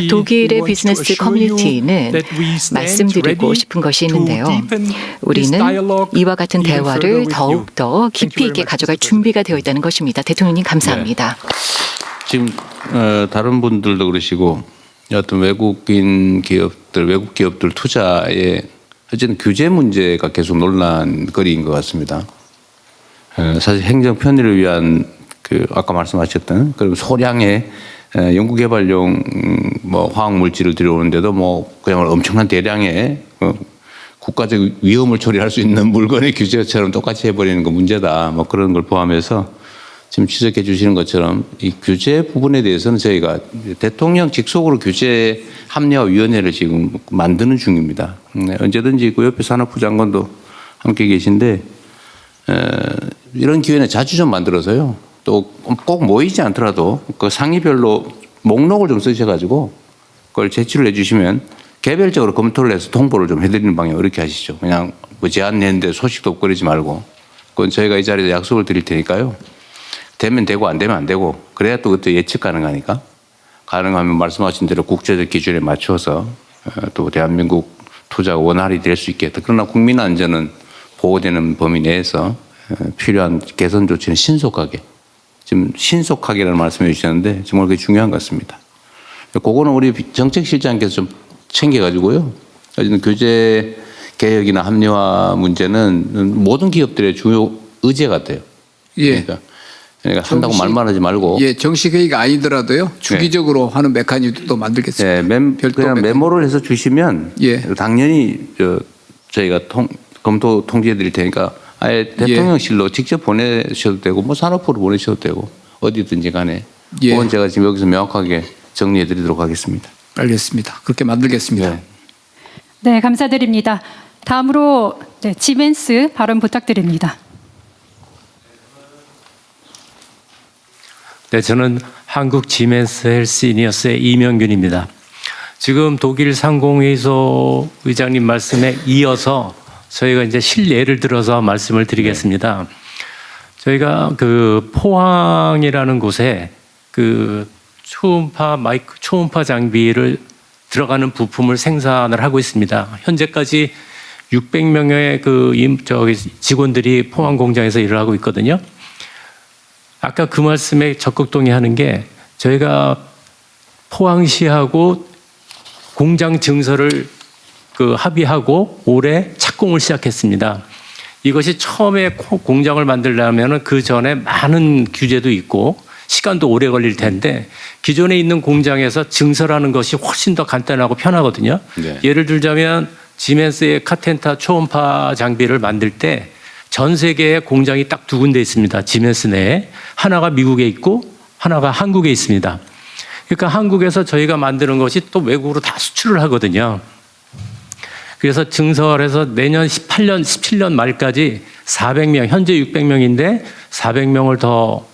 독일의 비즈니스 커뮤니티는 말씀드리고 싶은 것이 있는데요. 우리는 이와 같은 대화를 더욱더 깊이 있게 가져갈 준비가 되어 있다는 것입니다. 대통령님 감사합니다. 지금 다른 분들도 그러시고 어떤 외국 기업들 투자에 어쨌든 규제 문제가 계속 논란거리인 것 같습니다. 사실 행정 편의를 위한 아까 말씀하셨던 그런 소량의 연구개발용 화학 물질을 들여오는데도 그야말로 엄청난 대량의 국가적 위험을 처리할 수 있는 물건의 규제처럼 똑같이 해버리는 거 문제다. 그런 걸 포함해서 지금 지적해 주시는 것처럼 이 규제 부분에 대해서는 저희가 대통령 직속으로 규제 합리화위원회를 지금 만드는 중입니다. 언제든지 그 옆에 산업부 장관도 함께 계신데 이런 기회는 자주 좀 만들어서요. 또 꼭 모이지 않더라도 그 상위별로 목록을 좀 쓰셔가지고 그걸 제출을 해주시면 개별적으로 검토를 해서 통보를 좀 해드리는 방향 이렇게 하시죠. 그냥 제안했는데 소식도 없고 그러지 말고 그건 저희가 이 자리에서 약속을 드릴 테니까요. 되면 되고 안 되면 안 되고 그래야 또 그때 예측 가능하니까 가능하면 말씀하신 대로 국제적 기준에 맞춰서 또 대한민국 투자가 원활히 될 수 있게 그러나 국민 안전은 보호되는 범위 내에서 필요한 개선 조치는 신속하게 지금 신속하게라는 말씀해 주셨는데 정말 그게 중요한 것 같습니다. 그거는 우리 정책실장께서 좀 챙겨가지고요. 규제 개혁이나 합리화 문제는 모든 기업들의 중요 의제 같아요. 예. 그러니까 한다고 말만 하지 말고. 예, 정식 회의가 아니더라도요. 주기적으로 하는 메커니즘도 만들겠습니다. 네, 그냥 메모를 해서 주시면 당연히 저희가 검토 통지해 드릴 테니까 아예 대통령실로 직접 보내셔도 되고 산업부로 보내셔도 되고 어디든지 간에 그건 제가 지금 여기서 명확하게 정리해 드리도록 하겠습니다. 알겠습니다. 그렇게 만들겠습니다. 네, 감사드립니다. 다음으로 지멘스 발언 부탁드립니다. 네, 저는 한국 지멘스 헬스이니어스의 이명균입니다. 지금 독일 상공회의소 의장님 말씀에 이어서 저희가 이제 실예를 들어서 말씀을 드리겠습니다. 저희가 포항이라는 곳에 초음파 장비를 들어가는 부품을 생산을 하고 있습니다. 현재까지 600명의 직원들이 포항 공장에서 일을 하고 있거든요. 아까 그 말씀에 적극 동의하는 게 저희가 포항시하고 공장 증설을 합의하고 올해 착공을 시작했습니다. 이것이 처음에 공장을 만들려면 그 전에 많은 규제도 있고 시간도 오래 걸릴 텐데 기존에 있는 공장에서 증설하는 것이 훨씬 더 간단하고 편하거든요. 네. 예를 들자면 지멘스의 카텐타 초음파 장비를 만들 때 전 세계에 공장이 딱 두 군데 있습니다. 지멘스 내에. 하나가 미국에 있고 하나가 한국에 있습니다. 그러니까 한국에서 저희가 만드는 것이 또 외국으로 다 수출을 하거든요. 그래서 증설해서 내년 17년 말까지 400명, 현재 600명인데 400명을 더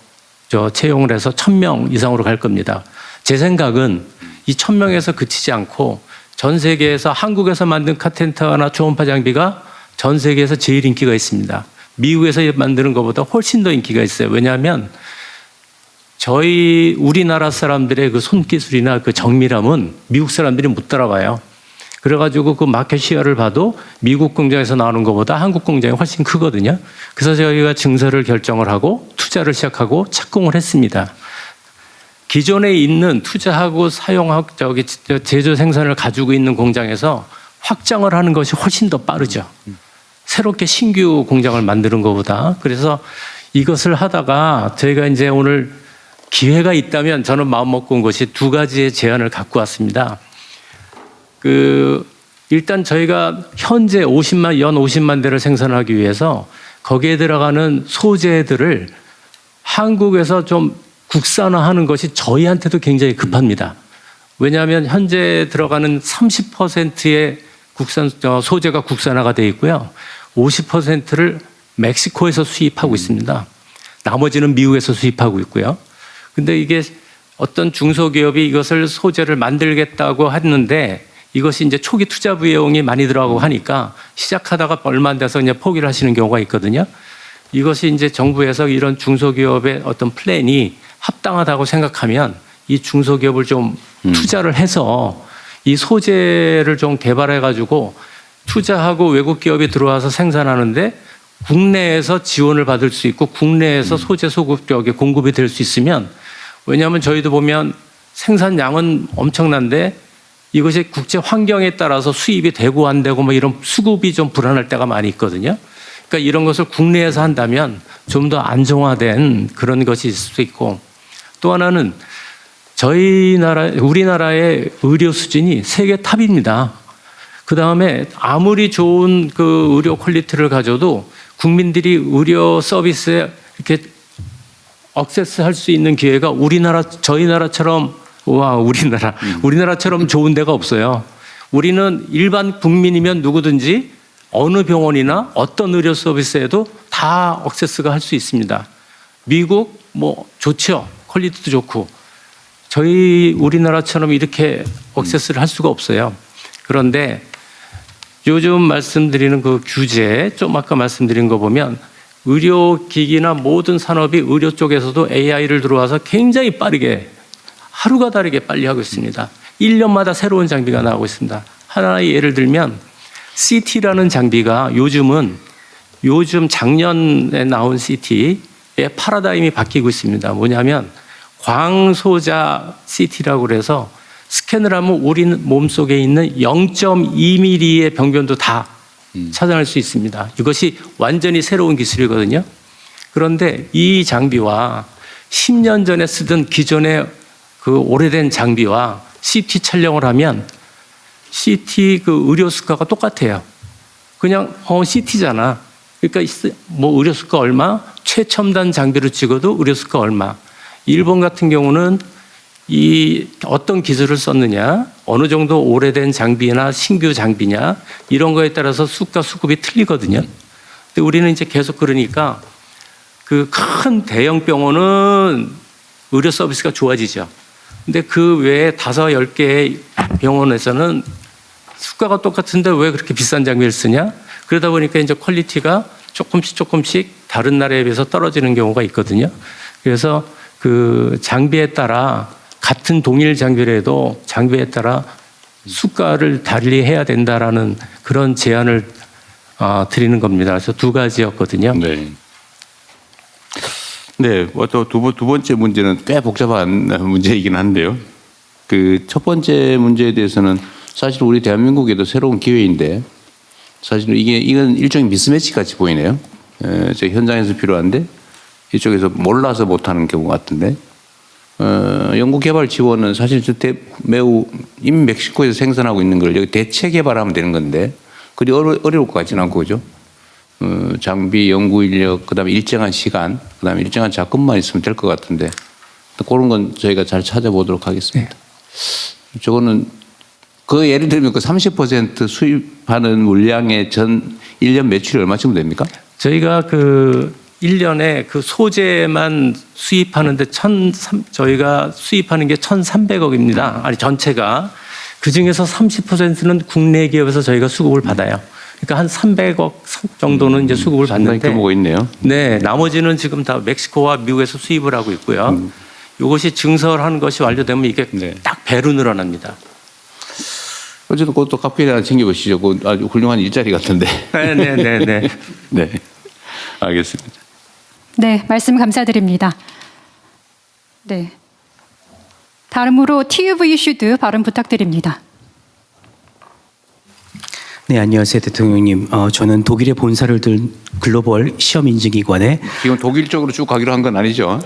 채용을 해서 1000명 이상으로 갈 겁니다. 제 생각은 이 1000명에서 그치지 않고 전 세계에서 한국에서 만든 카텐타나 초음파 장비가 전 세계에서 제일 인기가 있습니다. 미국에서 만드는 것보다 훨씬 더 인기가 있어요. 왜냐하면 우리나라 사람들의 그 손기술이나 그 정밀함은 미국 사람들이 못 따라가요. 그래가지고 그 마켓 시어를 봐도 미국 공장에서 나오는 것보다 한국 공장이 훨씬 크거든요. 그래서 저희가 증설을 결정을 하고 투자를 시작하고 착공을 했습니다. 기존에 있는 투자하고 사용하고 제조 생산을 가지고 있는 공장에서 확장을 하는 것이 훨씬 더 빠르죠. 새롭게 신규 공장을 만드는 것보다. 그래서 이것을 하다가 저희가 이제 오늘 기회가 있다면 저는 마음 먹고 온 것이 두 가지의 제안을 갖고 왔습니다. 일단 저희가 현재 연 50만 대를 생산하기 위해서 거기에 들어가는 소재들을 한국에서 좀 국산화하는 것이 저희한테도 굉장히 급합니다. 왜냐하면 현재 들어가는 30%의 소재가 국산화가 되어 있고요. 50%를 멕시코에서 수입하고 있습니다. 나머지는 미국에서 수입하고 있고요. 근데 이게 어떤 중소기업이 이것을 소재를 만들겠다고 했는데 이것이 이제 초기 투자 비용이 많이 들어가고 하니까 시작하다가 얼마 안 돼서 그냥 포기를 하시는 경우가 있거든요. 이것이 이제 정부에서 이런 중소기업의 어떤 플랜이 합당하다고 생각하면 이 중소기업을 좀 투자를 해서 이 소재를 좀 개발해가지고 투자하고 외국 기업이 들어와서 생산하는데 국내에서 지원을 받을 수 있고 국내에서 소재 소급력이 공급이 될 수 있으면 왜냐하면 저희도 보면 생산량은 엄청난데 이것이 국제 환경에 따라서 수입이 되고 안 되고 뭐 이런 수급이 좀 불안할 때가 많이 있거든요. 그러니까 이런 것을 국내에서 한다면 좀 더 안정화된 그런 것이 있을 수 있고 또 하나는 우리나라의 의료 수준이 세계 탑입니다. 그 다음에 아무리 좋은 그 의료 퀄리티를 가져도 국민들이 의료 서비스에 이렇게 액세스 할 수 있는 기회가 저희 나라처럼 우리나라처럼 좋은 데가 없어요. 우리는 일반 국민이면 누구든지 어느 병원이나 어떤 의료 서비스에도 다 액세스가 할 수 있습니다. 미국 뭐 좋죠. 퀄리티도 좋고. 우리나라처럼 이렇게 액세스를 할 수가 없어요. 그런데 요즘 말씀드리는 그 규제, 좀 아까 말씀드린 거 보면 의료기기나 모든 산업이 의료 쪽에서도 AI를 들어와서 굉장히 빠르게 하루가 다르게 빨리 하고 있습니다. 1년마다 새로운 장비가 나오고 있습니다. 하나의 예를 들면 CT라는 장비가 요즘 작년에 나온 CT의 파라다임이 바뀌고 있습니다. 뭐냐면 광소자 CT라고 그래서 스캔을 하면 우리 몸속에 있는 0.2mm의 병변도 다 찾아낼 수 있습니다. 이것이 완전히 새로운 기술이거든요. 그런데 이 장비와 10년 전에 쓰던 기존의 그 오래된 장비와 CT 촬영을 하면 CT 그 의료 수가가 똑같아요. 그냥 CT잖아. 그러니까 뭐 의료 수가 얼마, 최첨단 장비로 찍어도 의료 수가 얼마. 일본 같은 경우는 이 어떤 기술을 썼느냐, 어느 정도 오래된 장비나 신규 장비냐 이런 거에 따라서 수가 수급이 틀리거든요. 근데 우리는 이제 계속 그러니까 그 큰 대형 병원은 의료 서비스가 좋아지죠. 근데 그 외에 5, 10개의 병원에서는 수가가 똑같은데 왜 그렇게 비싼 장비를 쓰냐? 그러다 보니까 이제 퀄리티가 조금씩 다른 나라에 비해서 떨어지는 경우가 있거든요. 그래서 그 장비에 따라 같은 동일 장비라도 장비에 따라 수가를 달리해야 된다라는 그런 제안을 드리는 겁니다. 그래서 두 가지였거든요. 네. 네, 또 두 번째 문제는 꽤 복잡한 문제이긴 한데요. 그 첫 번째 문제에 대해서는 사실 우리 대한민국에도 새로운 기회인데 사실 이건 일종의 미스매치 같이 보이네요. 저 현장에서 필요한데 이쪽에서 몰라서 못하는 경우 같은데 연구개발 지원은 사실 매우 이미 멕시코에서 생산하고 있는 걸 여기 대체 개발하면 되는 건데 그리 어려울 것 같지는 않고 그죠? 장비, 연구 인력, 그다음에 일정한 시간, 그다음에 일정한 자금만 있으면 될 것 같은데 그런 건 저희가 잘 찾아보도록 하겠습니다. 네. 저거는 그 예를 들면 그 30% 수입하는 물량의 전 1년 매출이 얼마쯤 됩니까? 저희가 그 1년에 그 소재만 수입하는데 저희가 수입하는 게 1,300억입니다. 아니 전체가. 그중에서 30%는 국내 기업에서 저희가 수급을 받아요. 그러니까 한 300억 정도는 이제 수급을 상당히 받는데 규모가 있네요. 네, 나머지는 지금 다 멕시코와 미국에서 수입을 하고 있고요. 이것이 증설하는 것이 완료되면 이게 딱 배로 늘어납니다. 어쨌든 그것도 카페에 하나 챙겨보시죠. 그 아주 훌륭한 일자리 같은데. 네. 네, 알겠습니다. 네, 말씀 감사드립니다. 네. 다음으로 TUV 슈드 발언 부탁드립니다. 네, 안녕하세요, 대통령님. 저는 독일에 본사를 둔 글로벌 시험 인증기관에 지금 독일 쪽으로 쭉 가기로 한 건 아니죠?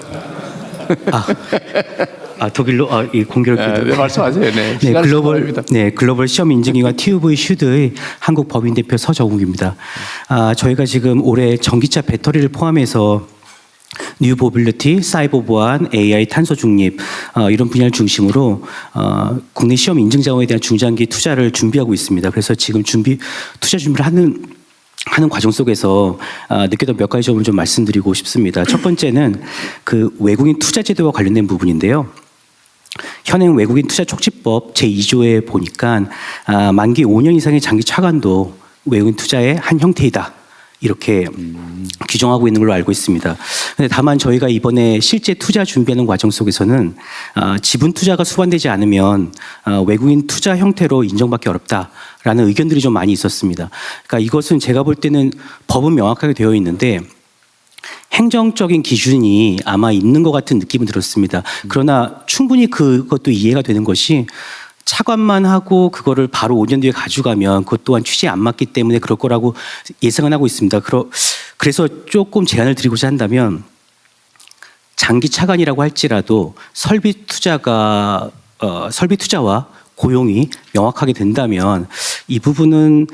독일로 이 공교롭게도 네, 말씀하세요. 네, 글로벌 시험 인증기관 TUV 슈드의 한국 법인 대표 서정욱입니다. 저희가 지금 올해 전기차 배터리를 포함해서 뉴 모빌리티, 사이버 보안, AI, 탄소 중립 이런 분야를 중심으로 국내 시험 인증 자원에 대한 중장기 투자를 준비하고 있습니다. 그래서 지금 투자 준비를 하는 과정 속에서 느꼈던 몇 가지 점을 좀 말씀드리고 싶습니다. 첫 번째는 그 외국인 투자 제도와 관련된 부분인데요. 현행 외국인 투자 촉진법 제2조에 보니까 만기 5년 이상의 장기 차관도 외국인 투자의 한 형태이다. 이렇게 규정하고 있는 걸로 알고 있습니다. 근데 다만 저희가 이번에 실제 투자 준비하는 과정 속에서는 지분 투자가 수반되지 않으면 외국인 투자 형태로 인정받기 어렵다라는 의견들이 좀 많이 있었습니다. 그러니까 이것은 제가 볼 때는 법은 명확하게 되어 있는데 행정적인 기준이 아마 있는 것 같은 느낌은 들었습니다. 그러나 충분히 그것도 이해가 되는 것이 차관만 하고 그거를 바로 5년 뒤에 가져가면 그것 또한 취지에 안 맞기 때문에 그럴 거라고 예상은 하고 있습니다. 그래서 조금 제안을 드리고자 한다면 장기 차관이라고 할지라도 설비 투자와 고용이 명확하게 된다면 이 부분은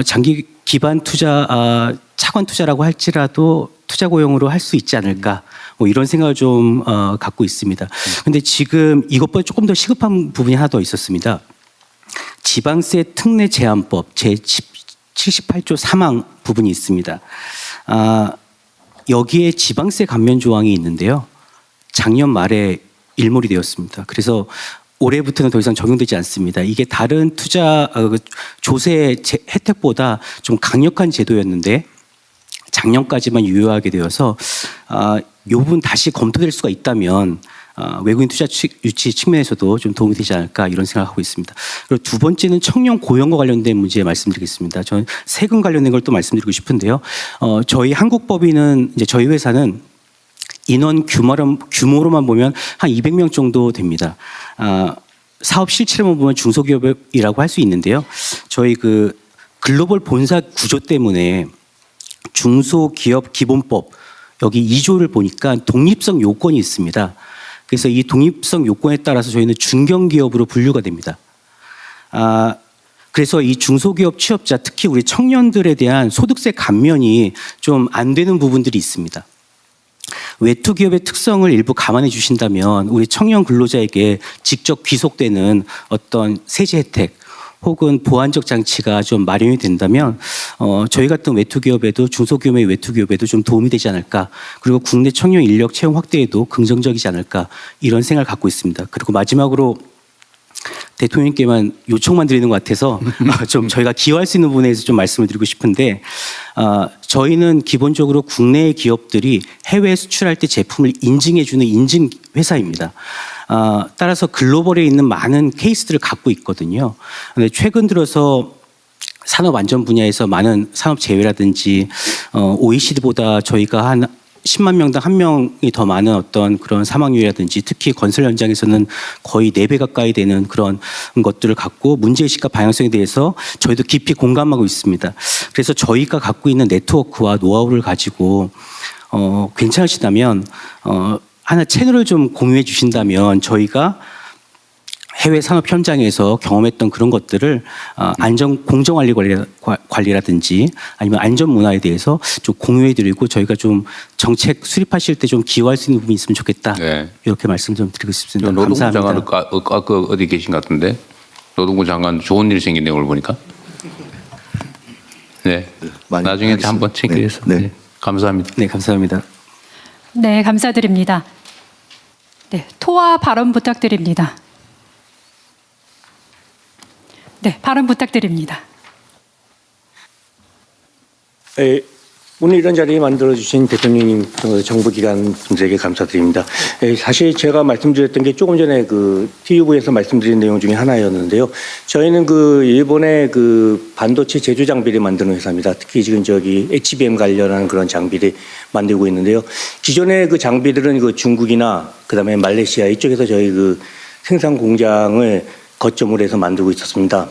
장기 기반 투자, 차관 투자라고 할지라도 투자 고용으로 할 수 있지 않을까. 이런 생각을 좀 갖고 있습니다. 근데 지금 이것보다 조금 더 시급한 부분이 하나 더 있었습니다. 지방세 특례 제한법 제78조 3항 부분이 있습니다. 여기에 지방세 감면 조항이 있는데요. 작년 말에 일몰이 되었습니다. 그래서 올해부터는 더 이상 적용되지 않습니다. 이게 다른 투자 조세 혜택보다 좀 강력한 제도였는데 작년까지만 유효하게 되어서 이 부분 다시 검토될 수가 있다면 외국인 투자 유치 측면에서도 좀 도움이 되지 않을까 이런 생각을 하고 있습니다. 그리고 두 번째는 청년 고용과 관련된 문제 말씀드리겠습니다. 저는 세금 관련된 걸 또 말씀드리고 싶은데요. 저희 한국법인은 이제 저희 회사는 인원 규모로만 보면 한 200명 정도 됩니다. 사업 실체로만 보면 중소기업이라고 할 수 있는데요. 저희 그 글로벌 본사 구조 때문에 중소기업 기본법 여기 2조를 보니까 독립성 요건이 있습니다. 그래서 이 독립성 요건에 따라서 저희는 중견기업으로 분류가 됩니다. 그래서 이 중소기업 취업자 특히 우리 청년들에 대한 소득세 감면이 좀 안 되는 부분들이 있습니다. 외투기업의 특성을 일부 감안해 주신다면 우리 청년 근로자에게 직접 귀속되는 어떤 세제 혜택 혹은 보완적 장치가 좀 마련이 된다면 저희 같은 외투기업에도 중소규모의 외투기업에도 좀 도움이 되지 않을까. 그리고 국내 청년 인력 채용 확대에도 긍정적이지 않을까 이런 생각을 갖고 있습니다. 그리고 마지막으로 대통령님께만 요청만 드리는 것 같아서 좀 저희가 기여할 수 있는 부분에서 좀 말씀을 드리고 싶은데 저희는 기본적으로 국내의 기업들이 해외에 수출할 때 제품을 인증해주는 인증 회사입니다. 따라서 글로벌에 있는 많은 케이스들을 갖고 있거든요. 근데 최근 들어서 산업 안전 분야에서 많은 산업 재해라든지 OECD보다 저희가 한 10만 명당 1명이 더 많은 어떤 그런 사망률이라든지 특히 건설 현장에서는 거의 4배 가까이 되는 그런 것들을 갖고 문제의식과 방향성에 대해서 저희도 깊이 공감하고 있습니다. 그래서 저희가 갖고 있는 네트워크와 노하우를 가지고 괜찮으시다면 하나 채널을 좀 공유해 주신다면 저희가 해외 산업 현장에서 경험했던 그런 것들을 공정관리라든지 아니면 안전 문화에 대해서 좀 공유해드리고 저희가 좀 정책 수립하실 때 좀 기여할 수 있는 부분이 있으면 좋겠다. 네. 이렇게 말씀 좀 드리고 싶습니다. 노동부 감사합니다. 장관 아까 어디 계신 것 같은데 노동부 장관 좋은 일 생긴 내용을 보니까. 네. 나중에 한번 체크해서. 네. 감사합니다. 네, 감사합니다. 네, 감사드립니다. 네, 토화 발언 부탁드립니다. 네, 발언 부탁드립니다. 오늘 이런 자리 만들어주신 대통령님, 정부기관 분들에게 감사드립니다. 사실 제가 말씀드렸던 게 조금 전에 그 TV에서 말씀드린 내용 중에 하나였는데요. 저희는 그 일본의 그 반도체 제조 장비를 만드는 회사입니다. 특히 지금 저기 HBM 관련한 그런 장비를 만들고 있는데요. 기존의 그 장비들은 그 중국이나 그다음에 말레이시아 이쪽에서 저희 그 생산 공장을 거점으로 해서 만들고 있었습니다.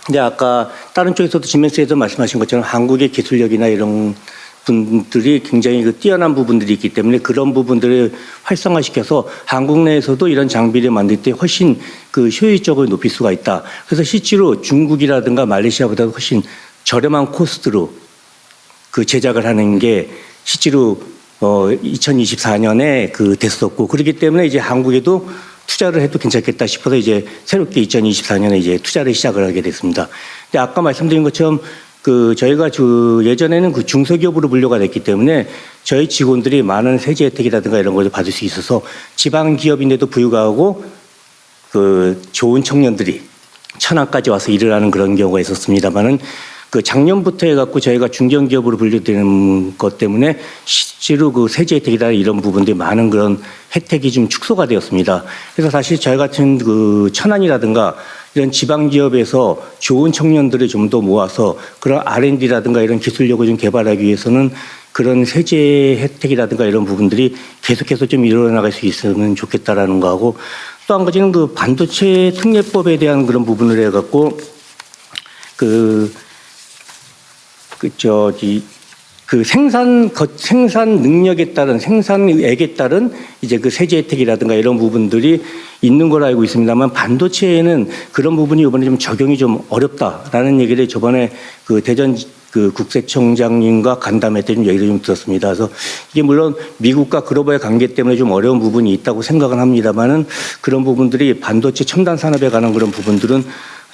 근데 아까 다른 쪽에서도 지멘스에서 말씀하신 것처럼 한국의 기술력이나 이런 분들이 굉장히 그 뛰어난 부분들이 있기 때문에 그런 부분들을 활성화시켜서 한국 내에서도 이런 장비를 만들 때 훨씬 그 효율적을 높일 수가 있다. 그래서 실제로 중국이라든가 말레이시아보다 훨씬 저렴한 코스트로 그 제작을 하는 게 실제로 2024년에 그 됐었고, 그렇기 때문에 이제 한국에도 투자를 해도 괜찮겠다 싶어서 이제 새롭게 2024년에 이제 투자를 시작을 하게 됐습니다. 근데 아까 말씀드린 것처럼 그 저희가 예전에는 그 중소기업으로 분류가 됐기 때문에 저희 직원들이 많은 세제 혜택이라든가 이런 것을 받을 수 있어서 지방 기업인데도 불구하고 그 좋은 청년들이 천안까지 와서 일을 하는 그런 경우가 있었습니다만은 그 작년부터 해갖고 저희가 중견기업으로 분류되는 것 때문에 실제로 그 세제 혜택이나 이런 부분들이 많은 그런 혜택이 좀 축소가 되었습니다. 그래서 사실 저희 같은 그 천안이라든가 이런 지방 기업에서 좋은 청년들을 좀 더 모아서 그런 R&D라든가 이런 기술력을 좀 개발하기 위해서는 그런 세제 혜택이라든가 이런 부분들이 계속해서 좀 일어나갈 수 있으면 좋겠다라는 거하고, 또 한 가지는 그 반도체 특례법에 대한 그런 부분을 해갖고 그 생산 능력에 따른 생산액에 따른 이제 그 세제 혜택이라든가 이런 부분들이 있는 걸로 알고 있습니다만, 반도체에는 그런 부분이 이번에 좀 적용이 좀 어렵다라는 얘기를 저번에 그 대전 그 국세청장님과 간담회 때 좀 얘기를 좀 들었습니다. 그래서 이게 물론 미국과 글로벌 관계 때문에 좀 어려운 부분이 있다고 생각은 합니다만은, 그런 부분들이 반도체 첨단 산업에 관한 그런 부분들은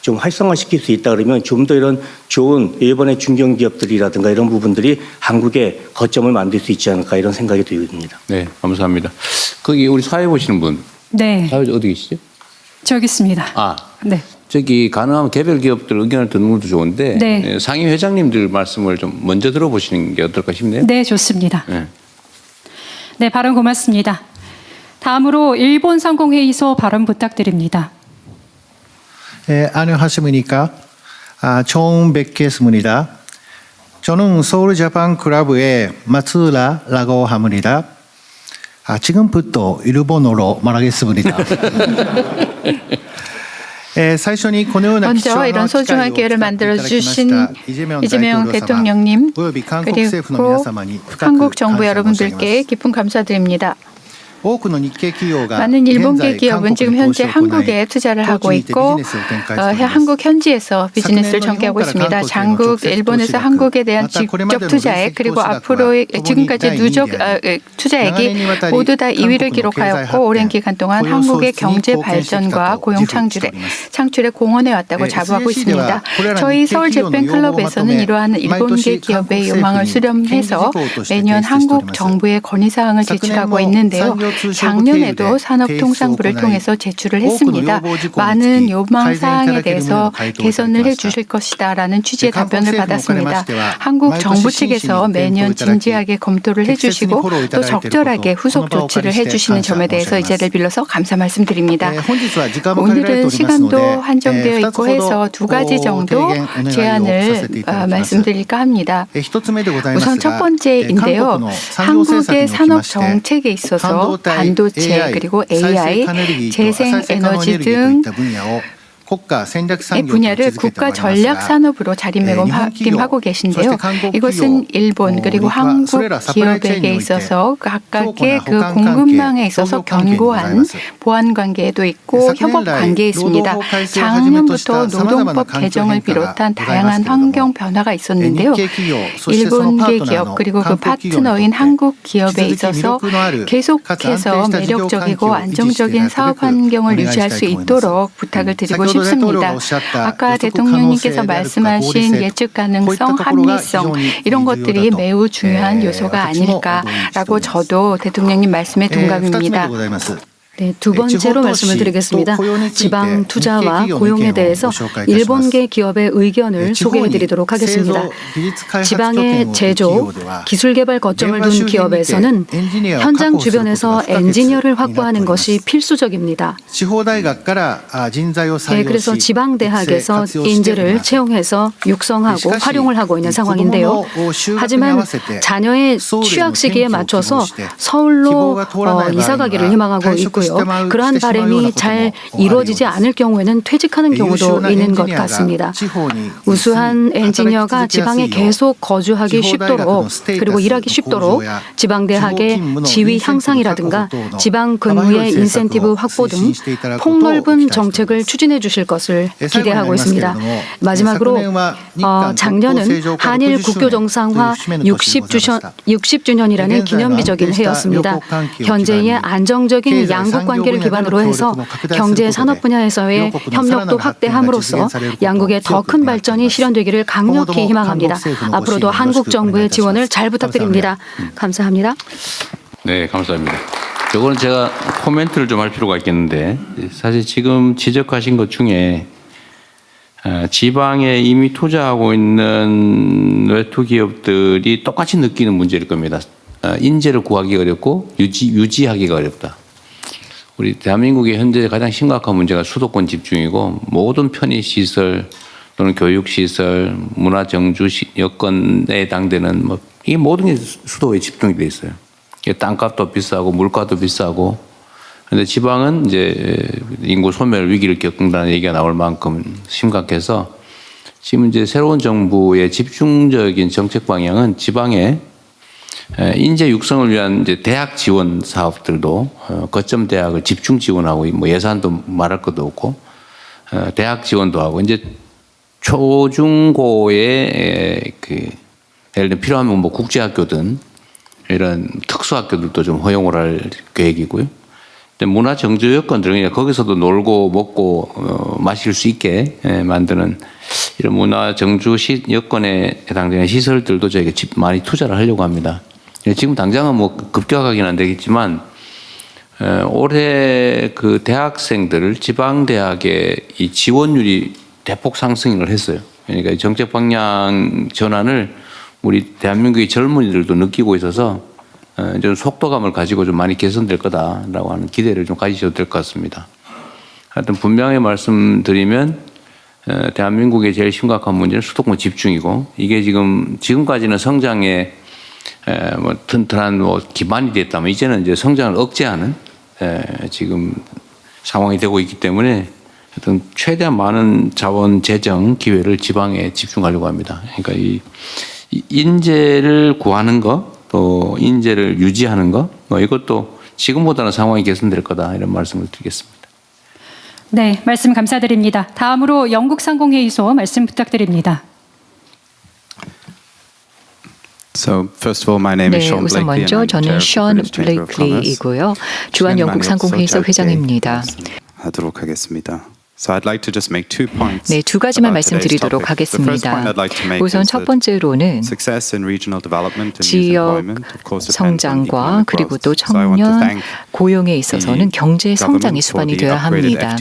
좀 활성화시킬 수 있다 그러면 좀 더 이런 좋은 일본의 중견기업들이라든가 이런 부분들이 한국에 거점을 만들 수 있지 않을까 이런 생각이 듭니다. 네, 감사합니다. 거기 우리 사회 보시는 분. 네. 사회 어디 계시죠? 저기 있습니다. 네. 저기 가능하면 개별 기업들 의견을 듣는 것도 좋은데 네. 상임 회장님들 말씀을 좀 먼저 들어보시는 게 어떨까 싶네요. 네, 좋습니다. 네, 발언 고맙습니다. 다음으로 일본 상공회의소 발언 부탁드립니다. 안녕하십니까. 처음 뵙겠습니다. 저는 서울 자pan 클럽의 마츠라라고 합니다. 지금부터 일본어로 말하겠습니다. 먼저 이런 소중한 기회를 만들어주신 이재명 대통령님 그리고 한국 정부 여러분들께 깊은 감사드립니다. 많은 일본계 기업은 지금 현재 한국에 투자를 하고 있고 한국 현지에서 비즈니스를 전개하고 있습니다. 장국 일본에서 한국에 대한 직접 투자액 그리고 앞으로 지금까지 누적 투자액이 모두 다 2위를 기록하였고, 오랜 기간 동안 한국의 경제 발전과 고용 창출에 공헌해 왔다고 자부하고 있습니다. 저희 서울 재팬 클럽에서는 이러한 일본계 기업의 요망을 수렴해서 매년 한국 정부에 건의사항을 제출하고 있는데요. 작년에도 산업통상부를 통해서 제출을 했습니다. 많은 요망사항에 대해서 개선을 해 주실 것이다라는 취지의 답변을 받았습니다. 한국 정부 측에서 매년 진지하게 검토를 해 주시고 또 적절하게 후속 조치를 해 주시는 점에 대해서 이 자리를 빌어서 감사 말씀드립니다. 오늘은 시간도 한정되어 있고 해서 두 가지 정도 제안을 말씀드릴까 합니다. 우선 첫 번째인데요. 한국의 산업 정책에 있어서 반도체 그리고 AI, 재생에너지 등 이 분야를 국가 전략 산업으로 자리매김하고 계신데요. 이것은 일본 그리고 한국 기업에게 있어서 각각의 그 공급망에 있어서 견고한 보안 관계도 있고 협업 관계에 있습니다. 작년부터 노동법 개정을 비롯한 다양한 환경 변화가 있었는데요. 일본계 기업 그리고 그 파트너인 한국 기업에 있어서 계속해서 매력적이고 안정적인 사업 환경을 유지할 수 있도록 부탁을 드리고 싶습니다. 아까 대통령님께서 말씀하신 예측 가능성, 합리성 이런 것들이 매우 중요한 요소가 아닐까라고 저도 대통령님 말씀에 동감입니다. 네, 두 번째로 말씀을 드리겠습니다. 지방 투자와 고용에 대해서 일본계 기업의 의견을 소개해 드리도록 하겠습니다. 지방의 제조, 기술개발 거점을 둔 기업에서는 현장 주변에서 엔지니어를 확보하는 것이 필수적입니다. 네, 그래서 지방대학에서 인재를 채용해서 육성하고 활용을 하고 있는 상황인데요. 하지만 자녀의 취학 시기에 맞춰서 서울로 이사가기를 희망하고 있고요. 그러한 바람이 잘 이루어지지 않을 경우에는 퇴직하는 경우도 있는 것 같습니다. 우수한 엔지니어가 지방에 계속 거주하기 쉽도록 그리고 일하기 쉽도록 지방대학의 지위 향상이라든가 지방 근무의 인센티브 확보 등 폭넓은 정책을 추진해 주실 것을 기대하고 있습니다. 마지막으로 작년은 한일 국교 정상화 60주년이라는 기념비적인 해였습니다. 현재의 안정적인 양국 관계를 기반으로 해서 경제 산업 분야에서의 협력도 확대함으로써 양국의 더 큰 발전이 실현되기를 강력히 희망합니다. 앞으로도 한국 정부의 지원을 잘 부탁드립니다. 감사합니다. 네, 감사합니다. 이거는 제가 코멘트를 좀 할 필요가 있겠는데 사실 지금 지적하신 것 중에 지방에 이미 투자하고 있는 외투 기업들이 똑같이 느끼는 문제일 겁니다. 인재를 구하기 어렵고 유지하기가 어렵다. 우리 대한민국의 현재 가장 심각한 문제가 수도권 집중이고 모든 편의시설 또는 교육시설, 문화정주 여건에 해당되는 이 모든 게 수도에 집중이 돼 있어요. 땅값도 비싸고 물가도 비싸고. 그런데 지방은 이제 인구 소멸 위기를 겪는다는 얘기가 나올 만큼 심각해서 지금 이제 새로운 정부의 집중적인 정책 방향은 지방에 인재 육성을 위한 이제 대학 지원 사업들도 거점 대학을 집중 지원하고 뭐 예산도 말할 것도 없고 대학 지원도 하고 이제 초중고의 예를 들어 필요하면 뭐 국제학교든 이런 특수학교들도 좀 허용을 할 계획이고요. 문화 정주 여건들 그냥 거기서도 놀고 먹고 마실 수 있게 만드는 이런 문화 정주 여건에 해당되는 시설들도 저희가 많이 투자를 하려고 합니다. 지금 당장은 뭐 급격하게는 안 되겠지만 올해 그 대학생들 지방 대학의 이 지원율이 대폭 상승을 했어요. 그러니까 정책 방향 전환을 우리 대한민국의 젊은이들도 느끼고 있어서 좀 속도감을 가지고 좀 많이 개선될 거다라고 하는 기대를 좀 가지셔도 될 것 같습니다. 하여튼 분명히 말씀드리면 대한민국의 제일 심각한 문제는 수도권 집중이고 이게 지금까지는 성장에 뭐 튼튼한 뭐 기반이 됐다면 이제는 이제 성장을 억제하는 지금 상황이 되고 있기 때문에 하여튼 최대한 많은 자원 재정 기회를 지방에 집중하려고 합니다. 그러니까 이 인재를 구하는 거, 또 인재를 유지하는 거, 뭐 이것도 지금보다는 상황이 개선될 거다 이런 말씀을 드리겠습니다. 네, 말씀 감사드립니다. 다음으로 영국상공회의소 말씀 부탁드립니다. 네, 우선 먼저 저는 션 블레이클리이고요. 주한 영국상공회의소 회장입니다. 하도록 하겠습니다. 네, 두 가지만 말씀드리도록 하겠습니다. 우선 첫 번째로는 지역 성장과 그리고 또 청년 고용에 있어서는 경제 성장의 수반이 되어야 합니다.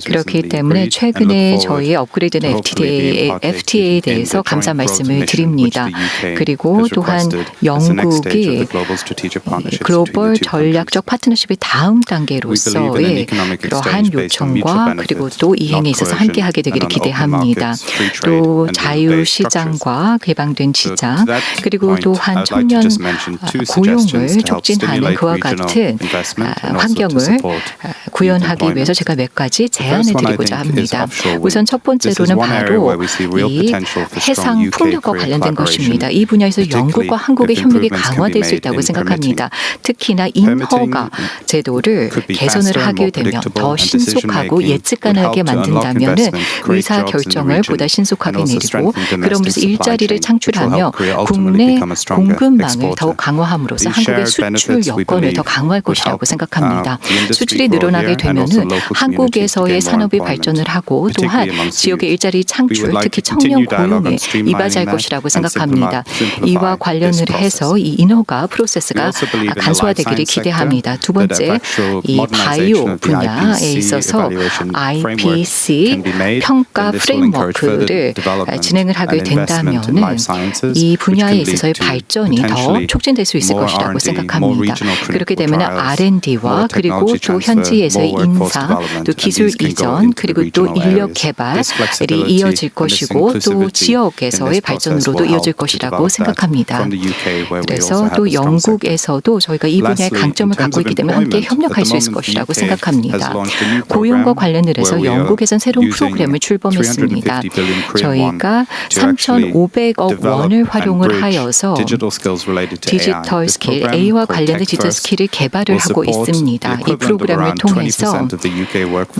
그렇기 때문에 최근에 저희 업그레이드된 FTA에 대해서 감사 말씀을 드립니다. 그리고 또한 영국이 글로벌 전략적 파트너십의 다음 단계로서의 그러한 요청과 그리고 또 이행에 있어서 함께하게 되기를 기대합니다. 또 자유시장과 개방된 시장 그리고 또한 청년 고용을 촉진하는 그와 같은 환경을 구현하기 위해서 제가 몇 가지 제안을 드리고자 합니다. 우선 첫 번째로는 바로 이 해상 풍력과 관련된 것입니다. 이 분야에서 영국과 한국의 협력이 강화될 수 있다고 생각합니다. 특히나 인허가 제도를 개선을 하게 되면 더 신속하고 예측 가능한 안전하게 만든다면 의사 결정을 보다 신속하게 내리고 그러면서 일자리를 창출하며 국내 공급망을 더욱 강화함으로써 한국의 수출 여건을 더 강화할 것이라고 생각합니다. 수출이 늘어나게 되면은 한국에서의 산업이 발전을 하고 또한 지역의 일자리 창출, 특히 청년 고용에 이바지할 것이라고 생각합니다. 이와 관련을 해서 이 인허가 프로세스가 간소화되기를 기대합니다. 두 번째, 이 바이오 분야에 있어서 IPC 평가 프레임워크를 진행을 하게 된다면은 이 분야에 있어서의 발전이 더 촉진될 수 있을 것이라고 생각합니다. 그렇게 되면 R&D와 그리고 또 현지에서의 인사, 또 기술 이전, 그리고 또 인력 개발이 이어질 것이고 또 지역에서의 발전으로도 이어질 것이라고 생각합니다. 그래서 또 영국에서도 저희가 이 분야에 강점을 갖고 있기 때문에 함께 협력할 수 있을 것이라고 생각합니다. 고용과 관련을 해서 영국에선 새로운 프로그램을 출범했습니다. 저희가 3,500억 원을 활용을 하여서 디지털 스킬, A와 관련된 디지털 스킬을 개발을 하고 있습니다. 이 프로그램을 통해서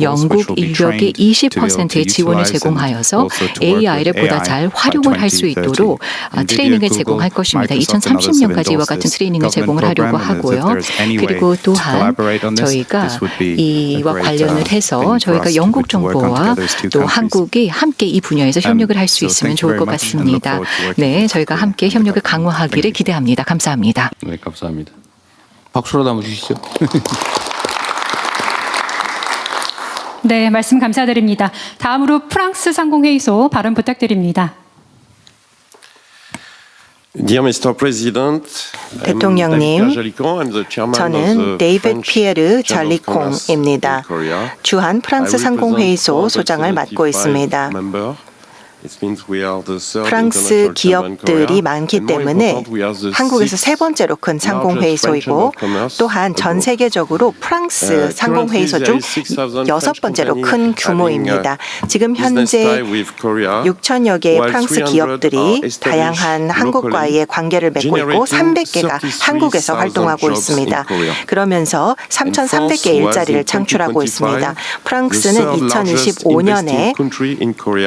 영국 인력의 20%의 지원을 제공하여서 AI를 보다 잘 활용을 할 수 있도록 트레이닝을 제공할 것입니다. 2030년까지 이와 같은 트레이닝을 제공을 하려고 하고요. 그리고 또한 저희가 이와 관련을 해서 저희가 영국 정부와 또 한국이 함께 이 분야에서 협력을 할 수 있으면 좋을 것 같습니다. 네, 저희가 함께 협력을 강화하기를 기대합니다. 감사합니다. 네, 감사합니다. 박수로 한번 주시죠. 네, 말씀 감사드립니다. 다음으로 프랑스 상공회의소 발언 부탁드립니다. 대통령님, 저는 데이비드 피에르 잘리콩입니다. 주한 프랑스 상공회의소 소장을 맡고 있습니다. 프랑스 기업들이 많기 때문에 한국에서 세 번째로 큰 상공회의소이고 또한 전 세계적으로 프랑스 상공회의소 중 여섯 번째로 큰 규모입니다. 지금 현재 6천여 개의 프랑스 기업들이 다양한 한국과의 관계를 맺고 있고 300개가 한국에서 활동하고 있습니다. 그러면서 3,300개 일자리를 창출하고 있습니다. 프랑스는 2025년에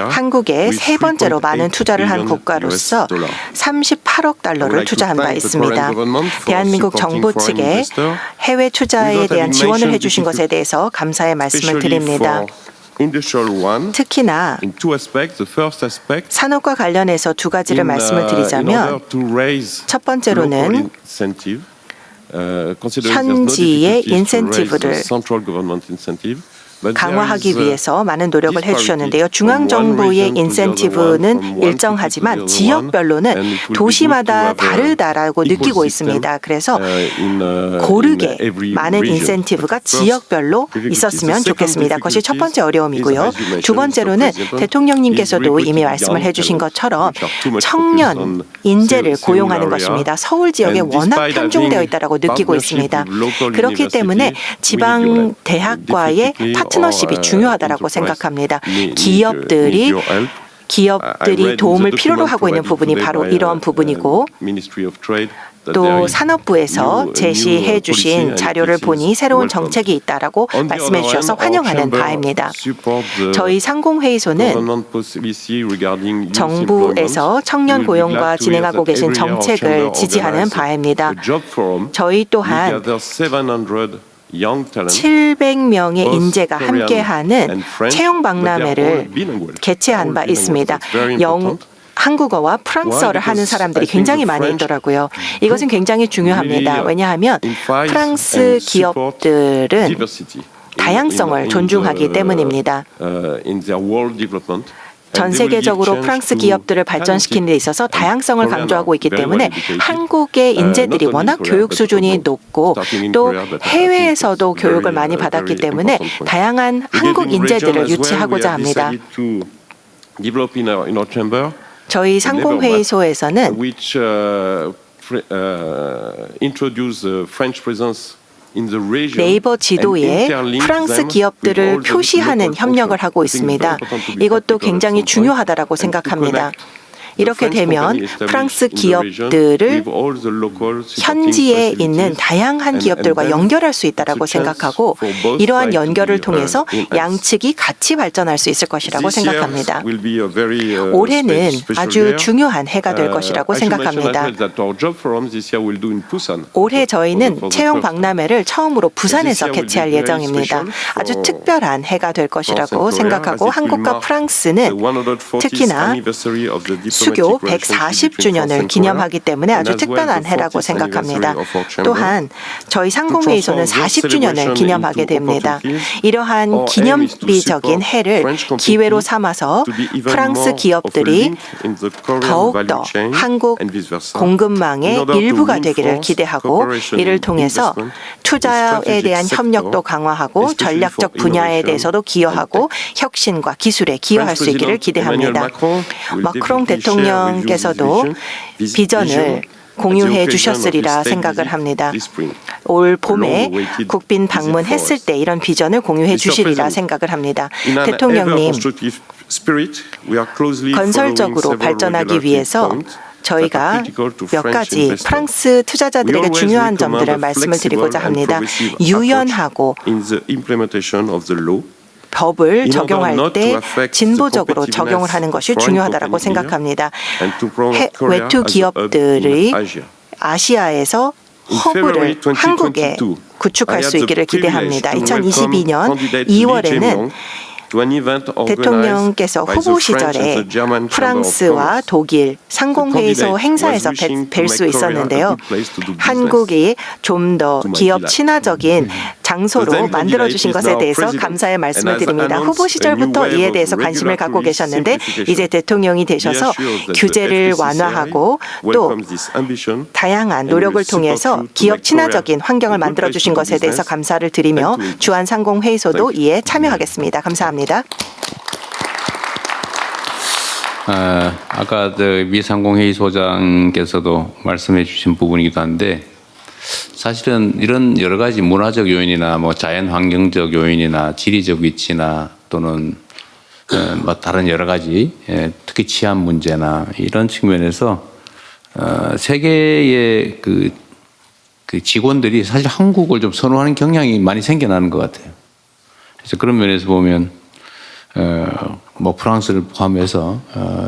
한국에 세 번째로 많은 투자를 한 국가로서 38억 달러를 투자한 바 있습니다. 대한민국 정부 측에 해외 투자에 대한 지원을 해주신 것에 대해서 감사의 말씀을 드립니다. 특히나 산업과 관련해서 두 가지를 말씀을 드리자면 첫 번째로는 현지의 인센티브를 강화하기 위해서 많은 노력을 해주셨는데요. 중앙정부의 인센티브는 일정하지만 지역별로는 도시마다 다르다라고 느끼고 있습니다. 그래서 고르게 많은 인센티브가 지역별로 있었으면 좋겠습니다. 그것이 첫 번째 어려움이고요. 두 번째로는 대통령님께서도 이미 말씀을 해주신 것처럼 청년 인재를 고용하는 것입니다. 서울 지역에 워낙 편중되어 있다고 느끼고 있습니다. 그렇기 때문에 지방 대학과의 파트너십이 중요하다고 생각합니다. 기업들이 도움을 필요로 하고 있는 부분이 바로 이러한 부분이고 또 산업부에서 제시해 주신 자료를 보니 새로운 정책이 있다라고 말씀해 주셔서 환영하는 바입니다. 저희 상공회의소는 정부에서 청년 고용과 진행하고 계신 정책을 지지하는 바입니다. 저희 또한 700명의 인재가 함께하는 채용 박람회를 개최한 바 있습니다. 한국어와 프랑스어를 하는 사람들이 굉장히 많이 있더라고요. 이것은 굉장히 중요합니다. 왜냐하면 프랑스 기업들은 다양성을 존중하기 때문입니다. 전 세계적으로 프랑스 기업들을 발전시키는 데 있어서 다양성을 강조하고 있기 때문에 한국의 인재들이 워낙 교육 수준이 높고 또 해외에서도 교육을 많이 받았기 때문에 다양한 한국 인재들을 유치하고자 합니다. 저희 상공회의소에서는 네이버 지도에 프랑스 기업들을 표시하는 협력을 하고 있습니다. 이것도 굉장히 중요하다고 생각합니다. 이렇게 되면 프랑스 기업들을 현지에 있는 다양한 기업들과 연결할 수 있다고 생각하고 이러한 연결을 통해서 양측이 같이 발전할 수 있을 것이라고 생각합니다. 올해는 아주 중요한 해가 될 것이라고 생각합니다. 올해 저희는 채용 박람회를 처음으로 부산에서 개최할 예정입니다. 아주 특별한 해가 될 것이라고 생각하고 한국과 프랑스는 특히나 수교 140주년을 기념하기 때문에 아주 특별한 해라고 생각합니다. 또한 저희 상공회의소는 40주년을 기념하게 됩니다. 이러한 기념비적인 해를 기회로 삼아서 프랑스 기업들이 더욱더 한국 공급망의 일부가 되기를 기대하고 이를 통해서 투자에 대한 협력도 강화하고 전략적 분야에 대해서도 기여하고 혁신과 기술에 기여할 수 있기를 기대합니다. 마크롱 대통령께서도 비전을 공유해 주셨으리라 생각을 합니다. 올 봄에 국빈 방문했을 때 이런 비전을 공유해 주시리라 생각을 합니다. 대통령님, 건설적으로 발전하기 위해서 저희가 몇 가지 프랑스 투자자들에게 중요한 점들을 말씀을 드리고자 합니다. 유연하고 법을 적용할 때 진보적으로 적용을 하는 것이 중요하다고 생각합니다. 외투 기업들이 아시아에서 허브를 한국에 구축할 수 있기를 기대합니다. 2022년 2월에는 대통령께서 후보 시절에 프랑스와 독일 상공회의소 행사에서 뵐 수 있었는데요. 한국이 좀 더 기업 친화적인 장소로 만들어주신 것에 대해서 감사의 말씀을 드립니다. 후보 시절부터 이에 대해서 관심을 갖고 계셨는데 이제 대통령이 되셔서 규제를 완화하고 또 다양한 노력을 통해서 기업 친화적인 환경을 만들어주신 것에 대해서 감사를 드리며 주한상공회의소도 이에 참여하겠습니다. 감사합니다. 아까 미 상공회의소장께서도 말씀해 주신 부분이기도 한데 사실은 이런 여러 가지 문화적 요인이나 뭐 자연 환경적 요인이나 지리적 위치나 또는 뭐 다른 여러 가지 특히 치안 문제나 이런 측면에서 세계의 그 직원들이 사실 한국을 좀 선호하는 경향이 많이 생겨나는 것 같아요. 그래서 그런 면에서 보면 뭐 프랑스를 포함해서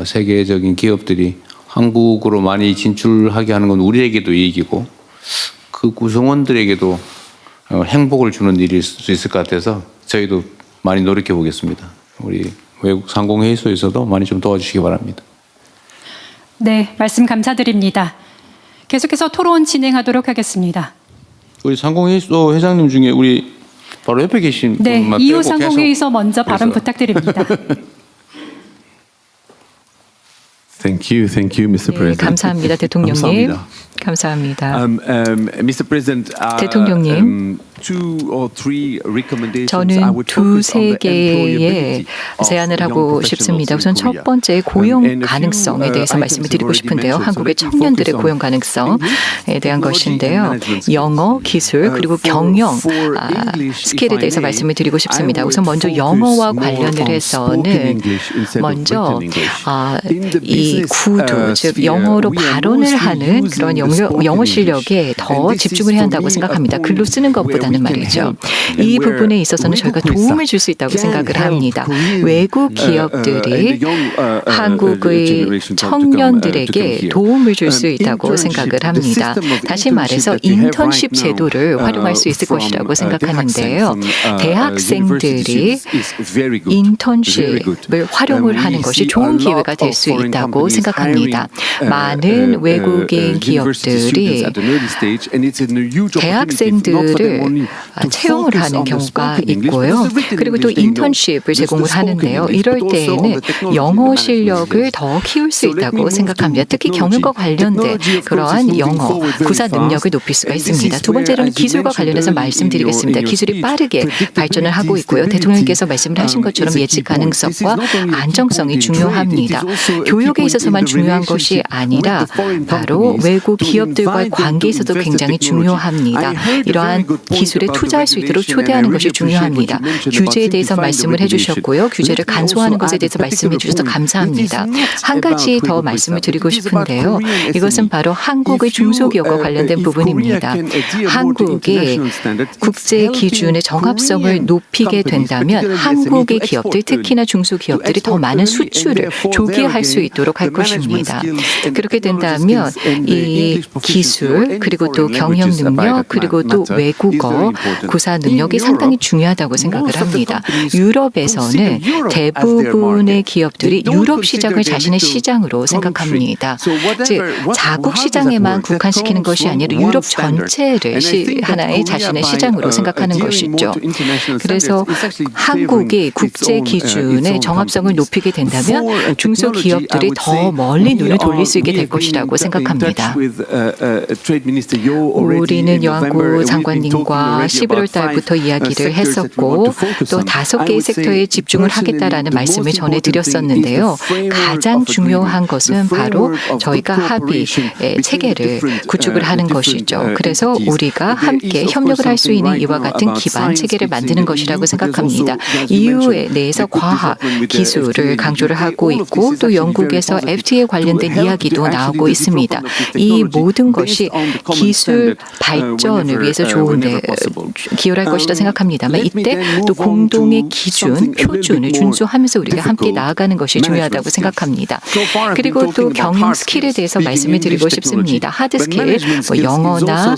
세계적인 기업들이 한국으로 많이 진출하게 하는 건 우리에게도 이익이고 그 구성원들에게도 행복을 주는 일일 수 있을 것 같아서 저희도 많이 노력해 보겠습니다. 우리 외국 상공회의소에서도 많이 좀 도와주시기 바랍니다. 네, 말씀 감사드립니다. 계속해서 토론 진행하도록 하겠습니다. 우리 상공회의소 회장님 중에 우리 바로 옆에 계신 네, 분만 이호 빼고 상공회의소 먼저 발언 부탁드립니다. Thank you, Mr. President. 감사합니다, 대통령님. 감사합니다. Mr. President, 대통령님, 저는 두세 개의 제안을 하고 싶습니다. 우선 첫 번째 고용 가능성에 대해서 말씀을 드리고 싶은데요. 한국의 청년들의 고용 가능성에 대한 것인데요. 영어, 기술, 그리고 경영 스킬에 대해서 말씀을 드리고 싶습니다. 우선 먼저 영어와 관련을 해서는 먼저 이 구두, 즉 영어로 발언을 하는 그런 영어 실력에 더 집중을 해야 한다고 생각합니다. 글로 쓰는 것보다는 말이죠. 이 부분에 있어서는 저희가 도움을 줄 수 있다고 생각을 합니다. 외국 기업들이 한국의 청년들에게 도움을 줄 수 있다고 생각을 합니다. 다시 말해서 인턴십 제도를 활용할 수 있을 것이라고 생각하는데요. 대학생들이 인턴십을 활용을 하는 것이 좋은 기회가 될 수 있다고 생각합니다. 많은 외국인 기업들이 대학생들을 채용을 하는 경우가 있고요. 그리고 또 인턴십을 제공을 하는데요. 이럴 때에는 영어 실력을 더 키울 수 있다고 생각합니다. 특히 경영과 관련된 그러한 영어, 구사 능력을 높일 수가 있습니다. 두 번째로는 기술과 관련해서 말씀드리겠습니다. 기술이 빠르게 발전을 하고 있고요. 대통령께서 말씀을 하신 것처럼 예측 가능성과 안정성이 중요합니다. 교육에 있어서만 중요한 것이 아니라 바로 외국 기업들과의 관계에서도 굉장히 중요합니다. 이러한 기술에 투자할 수 있도록 초대하는 것이 중요합니다. 규제에 대해서 말씀을 해주셨고요. 규제를 간소화하는 것에 대해서 말씀해 주셔서 감사합니다. 한 가지 더 말씀을 드리고 싶은데요. 이것은 바로 한국의 중소기업과 관련된 부분입니다. 한국이 국제 기준의 정합성을 높이게 된다면 한국의 기업들, 특히나 중소기업들이 더 많은 수출을 조기에 할 수 있도록 할 것입니다. 그렇게 된다면 이 기술 그리고 또 경영 능력 그리고 또 외국어 구사 능력이 상당히 중요하다고 생각을 합니다. 유럽에서는 대부분의 기업들이 유럽 시장을 자신의 시장으로 생각합니다. 즉 자국 시장에만 국한시키는 것이 아니라 유럽 전체를 하나의 자신의 시장으로 생각하는 것이죠. 그래서 한국이 국제 기준의 정합성을 높이게 된다면 중소기업들이 더 멀리 눈을 돌릴 수 있게 될 것이라고 생각합니다. 우리는 여한구 장관님과 11월 달부터 이야기를 했었고 또 5개의 섹터에 집중을 하겠다라는 말씀을 전해드렸었는데요. 가장 중요한 것은 바로 저희가 합의 체계를 구축을 하는 것이죠. 그래서 우리가 함께 협력을 할 수 있는 이와 같은 기반 체계를 만드는 것이라고 생각합니다. EU 내에서 과학 기술을 강조를 하고 있고 또 영국에서 FTA 관련된 이야기도 나오고 있습니다. 이 모든 것이 기술 발전을 위해서 좋은데 기여할 것이라 생각합니다만 이때 또 공동의 기준, 표준을 준수하면서 우리가 함께 나아가는 것이 중요하다고 생각합니다. 그리고 또 경영 스킬에 대해서 말씀을 드리고 싶습니다. 하드 스킬, 영어나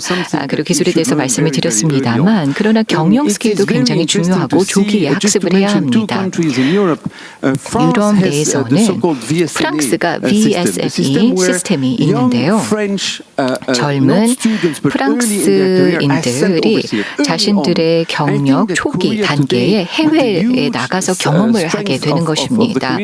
그리고 기술에 대해서 말씀을 드렸습니다만 그러나 경영 스킬도 굉장히 중요하고 조기에 학습을 해야 합니다. 유럽 내에서는 프랑스가 VSFE 시스템이 있는데요. 젊은 프랑스인들이 자신들의 경력 초기 단계에 해외에 나가서 경험을 하게 되는 것입니다.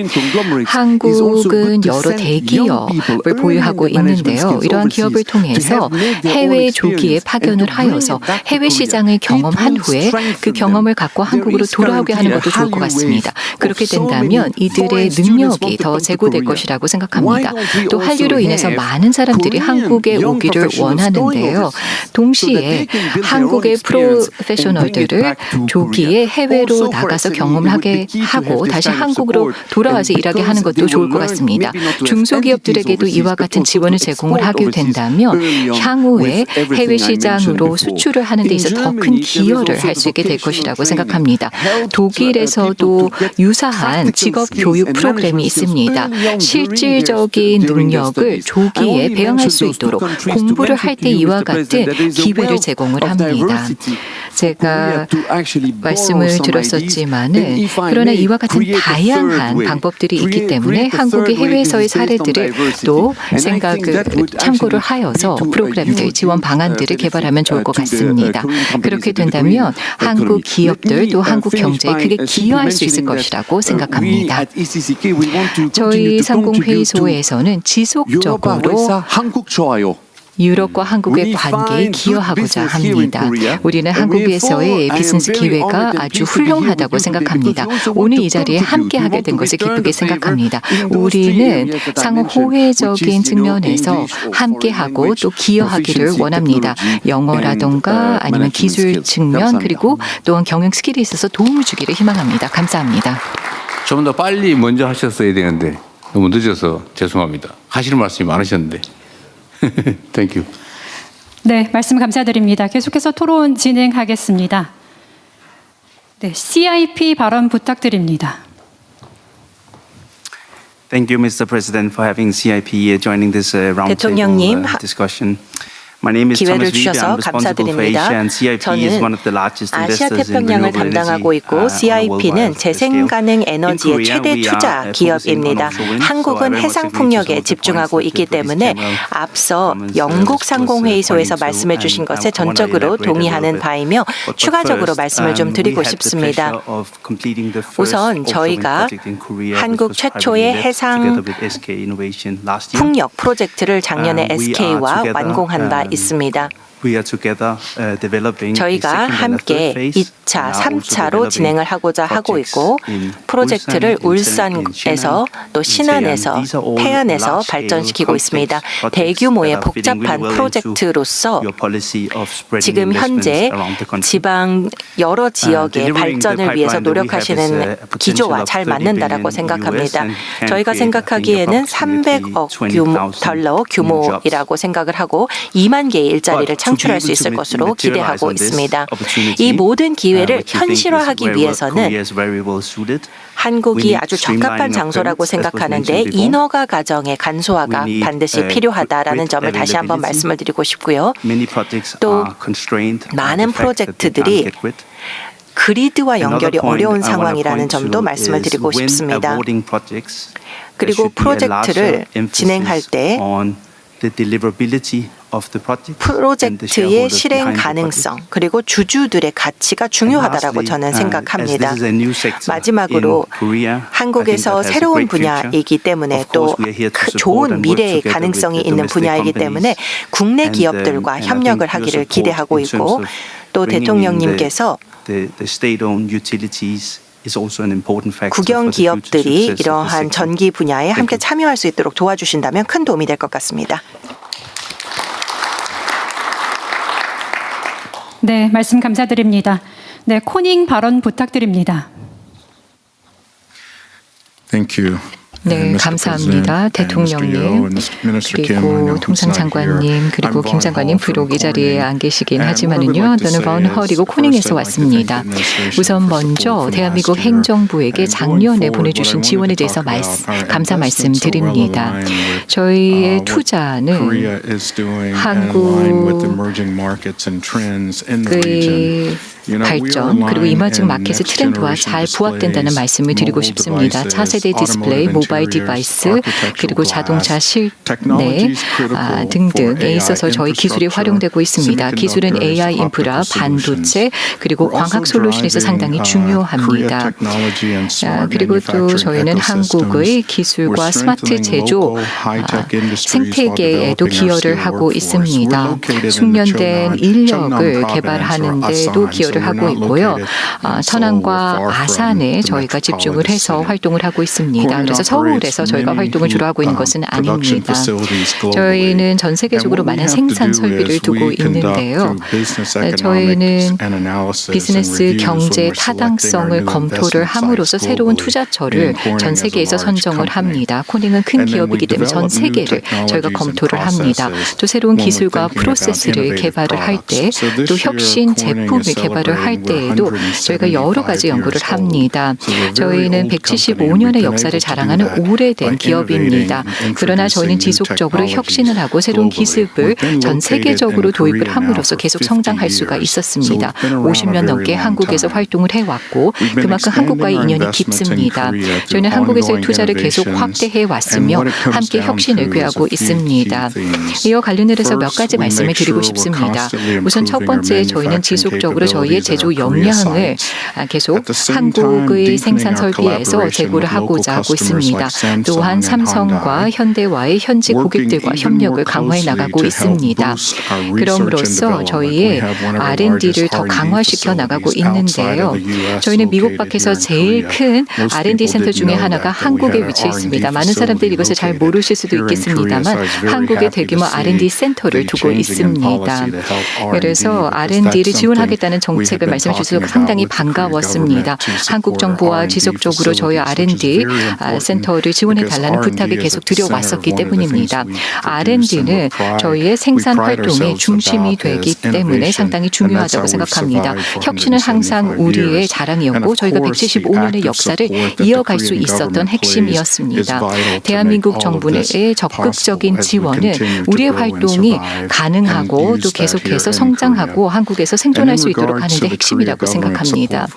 한국은 여러 대기업을 보유하고 있는데요. 이러한 기업을 통해서 해외 조기에 파견을 하여서 해외 시장을 경험한 후에 그 경험을 갖고 한국으로 돌아오게 하는 것도 좋을 것 같습니다. 그렇게 된다면 이들의 능력이 더 제고될 것이라고 생각합니다. 또 한류로 인해서 많은 사람들이 한국에 오기를 원하는데요. 동시에 한국의 프로페셔널들을 조기에 해외로 나가서 경험을 하게 하고 다시 한국으로 돌아와서 일하게 하는 것도 좋을 것 같습니다. 중소기업들에게도 이와 같은 지원을 제공을 하게 된다면 향후에 해외 시장으로 수출을 하는 데 있어서 더 큰 기여를 할 수 있게 될 것이라고 생각합니다. 독일에서도 유사한 직업 교육 프로그램이 있습니다. 실질적인 능력을 조기에 배양할 수 있도록 공부를 할 때 이와 같은 기회를 제공을 합니다. 제가 말씀을 드렸었지만은 그러나 이와 같은 다양한 방법들이 있기 때문에 한국이 해외에서의 사례들을 또 생각을 참고를 하여서 프로그램들, 지원 방안들을 개발하면 좋을 것 같습니다. 그렇게 된다면 한국 기업들 또 한국 경제에 크게 기여할 수 있을 것이라고 생각합니다. 저희 상공회의소에서는 지속적으로 유럽과 한국의 관계에 기여하고자 합니다. 우리는 한국에서의 비즈니스 기회가 아주 훌륭하다고 생각합니다. 오늘 이 자리에 함께하게 된 것을 기쁘게 생각합니다. 우리는 상호 호혜적인 측면에서 함께하고 또 기여하기를 원합니다. 영어라던가 아니면 기술 측면 그리고 또한 경영 스킬에 있어서 도움을 주기를 희망합니다. 감사합니다. 좀 더 빨리 먼저 하셨어야 되는데 너무 늦어서 죄송합니다. 하실 말씀이 많으셨는데. Thank you. 네, 말씀 감사드립니다. 계속해서 토론 진행하겠습니다. 네, CIP 발언 부탁드립니다. Thank you, Mr. President, for having CIP joining this roundtable discussion. 기회를 주셔서 감사드립니다. 저는 아시아 태평양을 담당하고 있고 CIP는 재생가능 에너지의 최대 투자 기업입니다. 한국은 해상풍력에 집중하고 있기 때문에 앞서 영국 상공회의소에서 말씀해 주신 것에 전적으로 동의하는 바이며 추가적으로 말씀을 좀 드리고 싶습니다. 우선 저희가 한국 최초의 해상 풍력 프로젝트를 작년에 SK와 완공한 바 있습니다. 저희가 함께 2차, 3차로 진행을 하고자 하고 있고 프로젝트를 울산에서 또 신안에서 태안에서 발전시키고 있습니다. 대규모의 복잡한 프로젝트로서 지금 현재 지방 여러 지역의 발전을 위해서 노력하시는 기조와 잘 맞는다라고 생각합니다. 저희가 생각하기에는 300억 달러 규모이라고 생각을 하고 2만 개의 일자리를 창출할 수 있을 것으로 기대하고 있습니다. 이 모든 기회를 현실화하기 위해서는 한국이 아주 적합한 장소라고 생각하는데 인허가 과정의 간소화가 반드시 필요하다라는 점을 다시 한번 말씀을 드리고 싶고요. 또 많은 프로젝트들이 그리드와 연결이 어려운 상황이라는 점도 말씀을 드리고 싶습니다. 그리고 프로젝트를 진행할 때 프로젝트의 실행 가능성 그리고 주주들의 가치가 중요하다라고 저는 생각합니다. 마지막으로 한국에서 새로운 분야이기 때문에 또 좋은 미래의 가능성이 있는 분야이기 때문에 국내 기업들과 협력을 하기를 기대하고 있고 또 대통령님께서 국영 기업들이 이러한 전기 분야에 함께 참여할 수 있도록 도와주신다면 큰 도움이 될 것 같습니다. 네, 말씀 감사드립니다. 네, 코닝 발언 부탁드립니다. Thank you. 네, 감사합니다. 대통령님, 그리고 통상장관님, 그리고 김 장관님 비록 이 자리에 안 계시긴 하지만은요, 저는 번 허리고 코닝에서 왔습니다. 우선 먼저 대한민국 행정부에게 작년에 보내주신 지원에 대해서 감사 말씀드립니다. 저희의 투자는 한국의 발전 그리고 이머징 마켓의 트렌드와 잘 부합된다는 말씀을 드리고 싶습니다. 차세대 디스플레이, 모바일 디바이스 그리고 자동차 실내 등등에 있어서 저희 기술이 활용되고 있습니다. 기술은 AI 인프라, 반도체 그리고 광학 솔루션에서 상당히 중요합니다. 그리고 또 저희는 한국의 기술과 스마트 제조 생태계에도 기여를 하고 있습니다. 숙련된 인력을 개발하는 데도 기여를 하고 있고요. 천안과 아산에 저희가 집중을 해서 활동을 하고 있습니다. 그래서 서울에서 저희가 활동을 주로 하고 있는 것은 아닙니다. 저희는 전 세계적으로 많은 생산 설비를 두고 있는데요. 저희는 비즈니스 경제 타당성을 검토를 함으로써 새로운 투자처를 전 세계에서 선정을 합니다. 코닝은 큰 기업이기 때문에 전 세계를 저희가 검토를 합니다. 또 새로운 기술과 프로세스를 개발을 할 때 또 혁신 제품을 개발을 할 때에도 저희가 여러 가지 연구를 합니다. 저희는 175년의 역사를 자랑하는 오래된 기업입니다. 그러나 저희는 지속적으로 혁신을 하고 새로운 기술을 전 세계적으로 도입을 함으로써 계속 성장할 수가 있었습니다. 50년 넘게 한국에서 활동을 해왔고 그만큼 한국과의 인연이 깊습니다. 저희는 한국에서의 투자를 계속 확대해 왔으며 함께 혁신을 꾀하고 있습니다. 이와 관련해서 몇 가지 말씀을 드리고 싶습니다. 우선 첫 번째 저희는 지속적으로 저희의 제조 역량을 계속 한국의 생산 설비에서 제고를 하고자 하고 있습니다. 또한 삼성과 현대와의 현지 고객들과 협력을 강화해 나가고 있습니다. 그럼으로써 저희의 R&D를 더 강화시켜 나가고 있는데요. 저희는 미국 밖에서 제일 큰 R&D 센터 중에 하나가 한국에 위치해 있습니다. 많은 사람들이 이것을 잘 모르실 수도 있겠습니다만 한국의 대규모 R&D 센터를 두고 있습니다. 그래서 R&D를 지원하겠다는 정책을 말씀해 주셔서 상당히 반가웠습니다. 한국 정부와 지속적으로 저희 R&D 센터를 지원해 달라는 부탁을 계속 드려왔었기 때문입니다. R&D는 저희의 생산 활동의 중심이 되기 때문에 상당히 중요하다고 생각합니다. 혁신은 항상 우리의 자랑이었고 저희가 175년의 역사를 이어갈 수 있었던 핵심이었습니다. 대한민국 정부의 적극적인 지원은 우리의 활동이 가능하고 또 계속해서 성장하고 한국에서 생존할 수 있도록 하는 하는 데 핵심이라고 생각합니다.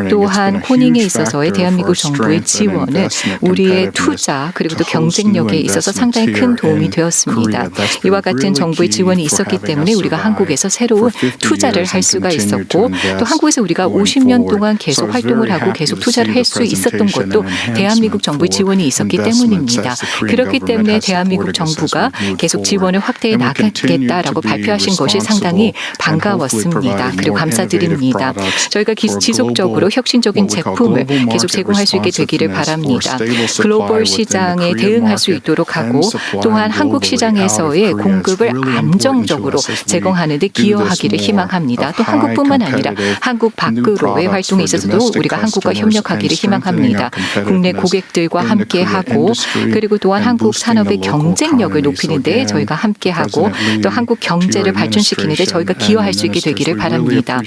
또한 코닝에 있어서의 대한민국 정부의 지원은 우리의 투자 그리고 또 경쟁력에 있어서 상당히 큰 도움이 되었습니다. 이와 같은 정부의 지원이 있었기 때문에 우리가 한국에서 새로운 투자를 할 수가 있었고 또 한국에서 우리가 50년 동안 계속 활동을 하고 계속 투자를 할 수 있었던 것도 대한민국 정부의 지원이 있었기 때문입니다. 그렇기 때문에 대한민국 정부가 계속 지원을 확대해 나가겠다라고 발표하신 것이 상당히 반가웠습니다. 그리고 감사드립니다. 저희가 지속적으로 혁신적인 제품을 계속 제공할 수 있게 되기를 바랍니다. 글로벌 시장에 대응할 수 있도록 하고 또한 한국 시장에서의 공급을 안정적으로 제공하는 데 기여하기를 희망합니다. 또 한국뿐만 아니라 한국 밖으로의 활동에 있어서도 우리가 한국과 협력하기를 희망합니다. 국내 고객들과 함께하고 그리고 또한 한국 산업의 경쟁력을 높이는 데 저희가 함께하고 또 한국 경제를 발전시키는 데 저희가 기여할 수 있게 되기를 바랍니다.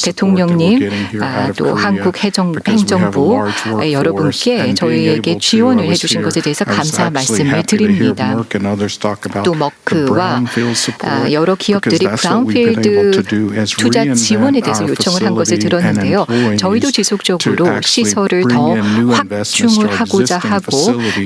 대통령님 또 한국 행정부 여러분께 저희에게 지원을 해주신 것에 대해서 감사 말씀을 드립니다. 또 머크와 여러 기업들이 브라운필드 투자 지원에 대해서 요청을 한 것을 들었는데요. 저희도 지속적으로 시설을 더 확충을 하고자 하고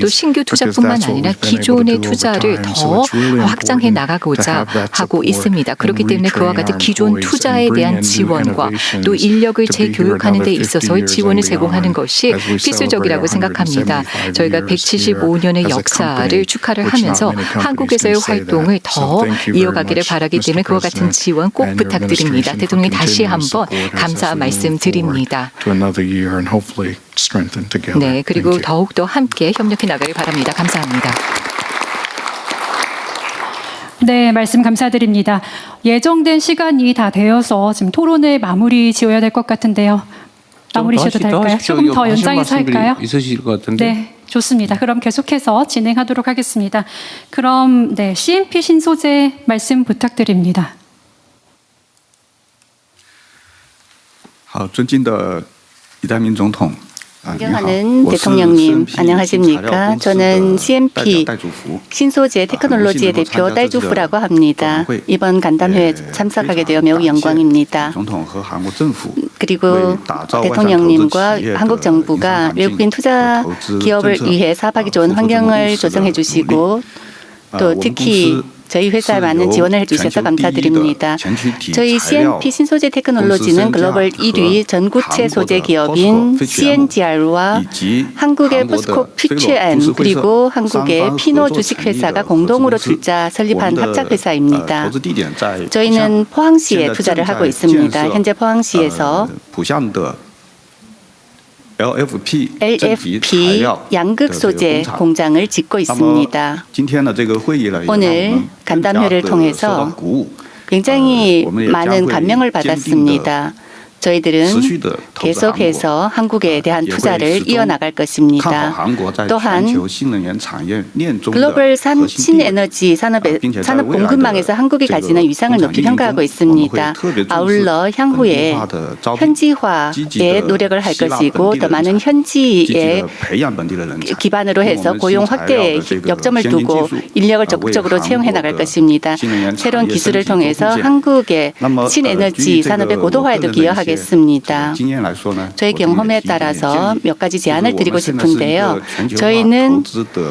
또 신규 투자뿐만 아니라 기존의 투자를 더 확장해 나가고자 하고 있습니다. 그렇기 때문에 그와 같은 기존 투자에 대한 지원과 또 인력을 재교육하는 데 있어서의 지원을 제공하는 것이 필수적이라고 생각합니다. 저희가 175년의 역사를 축하를 하면서 한국에서의 활동을 더 이어가기를 바라기 때문에 그와 같은 지원 꼭 부탁드립니다. 대통령님 다시 한번 감사 말씀드립니다. 네, 그리고 더욱더 함께 협력해 나가길 바랍니다. 감사합니다. 네, 말씀 감사드립니다. 예정된 시간이 다 되어서 지금 토론을 마무리 지어야 될 것 같은데요. 마무리 지어도 될까요? 조금 더 연장해서 할까요? 있으실 것 같은데. 네, 좋습니다. 그럼 계속해서 진행하도록 하겠습니다. 그럼 네, CNP 신소재 말씀 부탁드립니다. 好，尊敬的李在明总统。 존경하는 대통령님, 안녕하십니까? 저는 CNP 신소재 테크놀로지의 대표 딸주프라고 합니다. 이번 간담회에 참석하게 되어 매우 영광입니다. 그리고 대통령님과 한국 정부가 외국인 투자 기업을 위해 사업하기 좋은 환경을 조성해 주시고 또 특히 저희 회사에 많은 지원을 해주셔서 감사드립니다. 저희 CNP 신소재 테크놀로지는 글로벌 1위 전구체 소재 기업인 CNGR와 한국의 포스코 퓨처엠 그리고 한국의 피노 주식회사가 공동으로 둘자 설립한 합작회사입니다. 저희는 포항시에 투자를 하고 있습니다. 현재 포항시에서 LFP 양극 소재 공장을 짓고 있습니다. 오늘 간담회를 통해서 굉장히 많은 감명을 받았습니다. 저희들은 계속해서 한국에 대한 투자를 이어나갈 것입니다. 또한 글로벌 신에너지 산업 공급망에서 한국이 가지는 위상을 높이 평가하고 있습니다. 아울러 향후에 현지화에 노력을 할 것이고 더 많은 현지에 기반으로 해서 고용 확대에 역점을 두고 인력을 적극적으로 채용해 나갈 것입니다. 새로운 기술을 통해서 한국의 신에너지 산업의 고도화에도 기여하겠습니다. 저희 경험에 따라서 몇 가지 제안을 드리고 싶은데요. 저희는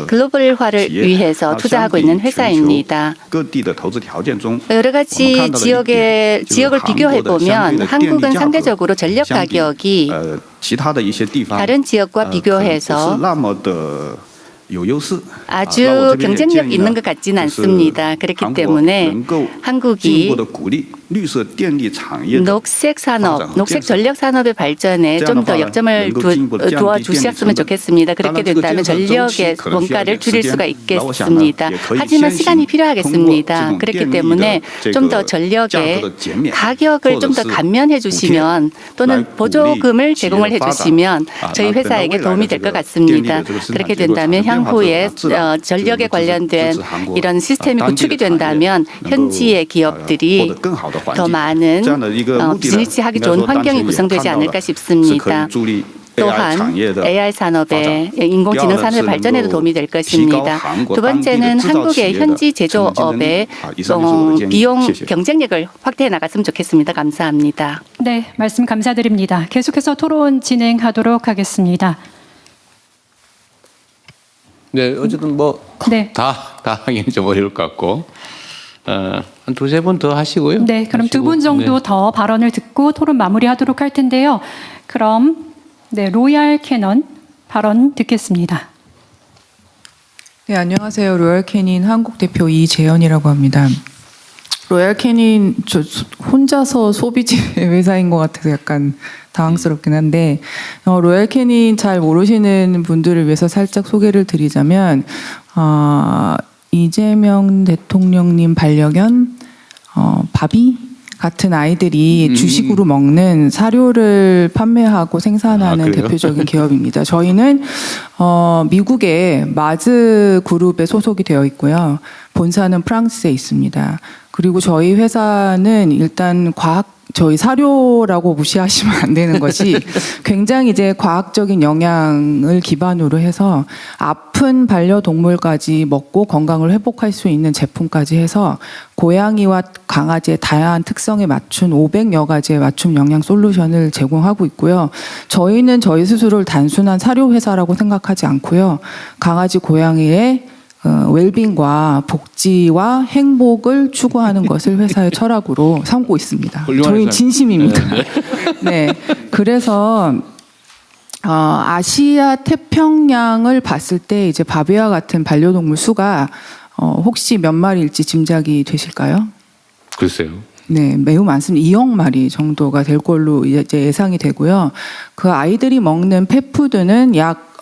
글로벌화를 위해서 투자하고 있는 회사입니다. 여러 가지 지역을 비교해 보면 한국은 상대적으로 전력 가격이 다른 지역과 비교해서 아주 경쟁력 있는 것 같지는 않습니다. 그렇기 때문에 한국이 녹색 산업, 녹색 전력 산업의 발전에 좀 더 역점을 두어주셨으면 좋겠습니다. 그렇게 된다면 전력의 원가를 줄일 수가 있겠습니다. 하지만 시간이 필요하겠습니다. 그렇기 때문에 좀 더 전력의 가격을 좀 더 감면해 주시면 또는 보조금을 제공을 해주시면 저희 회사에게 도움이 될 것 같습니다. 그렇게 된다면 향후에 전력에 관련된 이런 시스템이 구축이 된다면 현지의 기업들이 더 많은 비즈니스 하기 좋은 환경이 구성되지 않을까 싶습니다. 또한 AI 산업의 인공지능 산업의 발전에도 도움이 될 것입니다. 두 번째는 한국의 현지 제조업의 비용 경쟁력을 확대해 나갔으면 좋겠습니다. 감사합니다. 네, 말씀 감사드립니다. 계속해서 토론 진행하도록 하겠습니다. 네, 어쨌든 다 하긴 좀 어려울 것 같고 한 두세 분 더 하시고요. 네, 그럼 두 분 정도 더 발언을 듣고 토론 마무리하도록 할 텐데요. 그럼 로얄 캐넌 발언 듣겠습니다. 네, 안녕하세요. 로얄 캐닌 한국 대표 이재현이라고 합니다. 로얄 캐닌 저 혼자서 소비재 회사인 것 같아서 약간 당황스럽긴 한데 로얄 캐닌 잘 모르시는 분들을 위해서 살짝 소개를 드리자면 이재명 대통령님 반려견 바비 같은 아이들이 주식으로 먹는 사료를 판매하고 생산하는 대표적인 기업입니다. 저희는 미국의 마즈 그룹에 소속이 되어 있고요. 본사는 프랑스에 있습니다. 그리고 저희 회사는 일단 저희 사료라고 무시하시면 안 되는 것이 굉장히 이제 과학적인 영양을 기반으로 해서 아픈 반려동물까지 먹고 건강을 회복할 수 있는 제품까지 해서 고양이와 강아지의 다양한 특성에 맞춘 500여 가지의 맞춤 영양 솔루션을 제공하고 있고요. 저희는 저희 스스로를 단순한 사료 회사라고 생각하지 않고요. 강아지, 고양이의 웰빙과 복지와 행복을 추구하는 것을 회사의 철학으로 삼고 있습니다. 저희 진심입니다. 네, 그래서 아시아 태평양을 봤을 때 이제 바비와 같은 반려동물 수가 혹시 몇 마리일지 짐작이 되실까요? 글쎄요. 네, 매우 많습니다. 2억 마리 정도가 될 걸로 이제 예상이 되고요. 그 아이들이 먹는 펫푸드는 약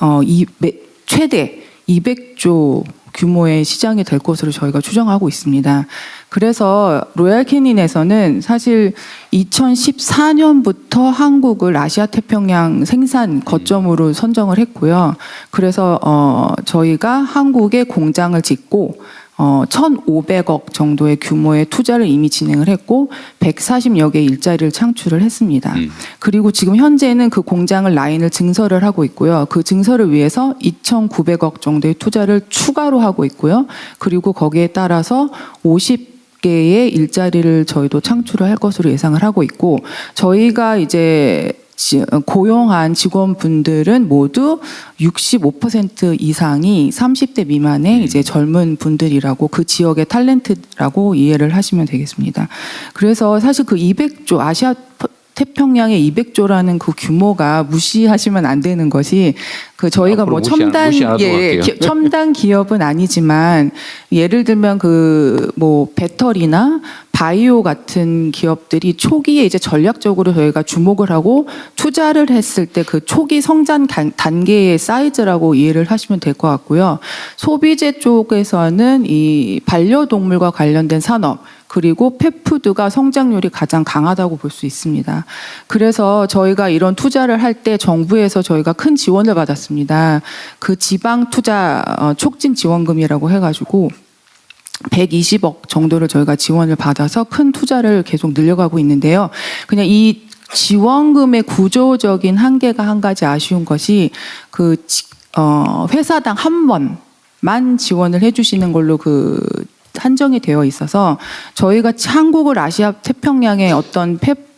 최대 200조 규모의 시장이 될 것으로 저희가 추정하고 있습니다. 그래서 로얄 캐닌에서는 사실 2014년부터 한국을 아시아 태평양 생산 거점으로 선정을 했고요. 그래서 저희가 한국에 공장을 짓고 1,500억 정도의 규모의 투자를 이미 진행을 했고 140여 개의 일자리를 창출을 했습니다. 그리고 지금 현재는 그 공장을 라인을 증설을 하고 있고요. 그 증설을 위해서 2,900억 정도의 투자를 추가로 하고 있고요. 그리고 거기에 따라서 50개의 일자리를 저희도 창출을 할 것으로 예상을 하고 있고 저희가 이제 고용한 직원분들은 모두 65% 이상이 30대 미만의 이제 젊은 분들이라고 그 지역의 탤런트라고 이해를 하시면 되겠습니다. 그래서 사실 그 200조 아시아 태평양의 200조라는 그 규모가 무시하시면 안 되는 것이 그 저희가 뭐 첨단 첨단 기업은 아니지만 예를 들면 그 뭐 배터리나 바이오 같은 기업들이 초기에 이제 전략적으로 저희가 주목을 하고 투자를 했을 때 그 초기 성장 단계의 사이즈라고 이해를 하시면 될 것 같고요. 소비재 쪽에서는 이 반려동물과 관련된 산업 그리고 펫푸드가 성장률이 가장 강하다고 볼 수 있습니다. 그래서 저희가 이런 투자를 할 때 정부에서 저희가 큰 지원을 받았습니다. 그 지방 투자 촉진 지원금이라고 해가지고 120억 정도를 저희가 지원을 받아서 큰 투자를 계속 늘려가고 있는데요. 그냥 이 지원금의 구조적인 한계가 한 가지 아쉬운 것이 그 회사당 한 번만 지원을 해주시는 걸로 그 한정이 되어 있어서 저희가 한국을 아시아 태평양의 어떤 펫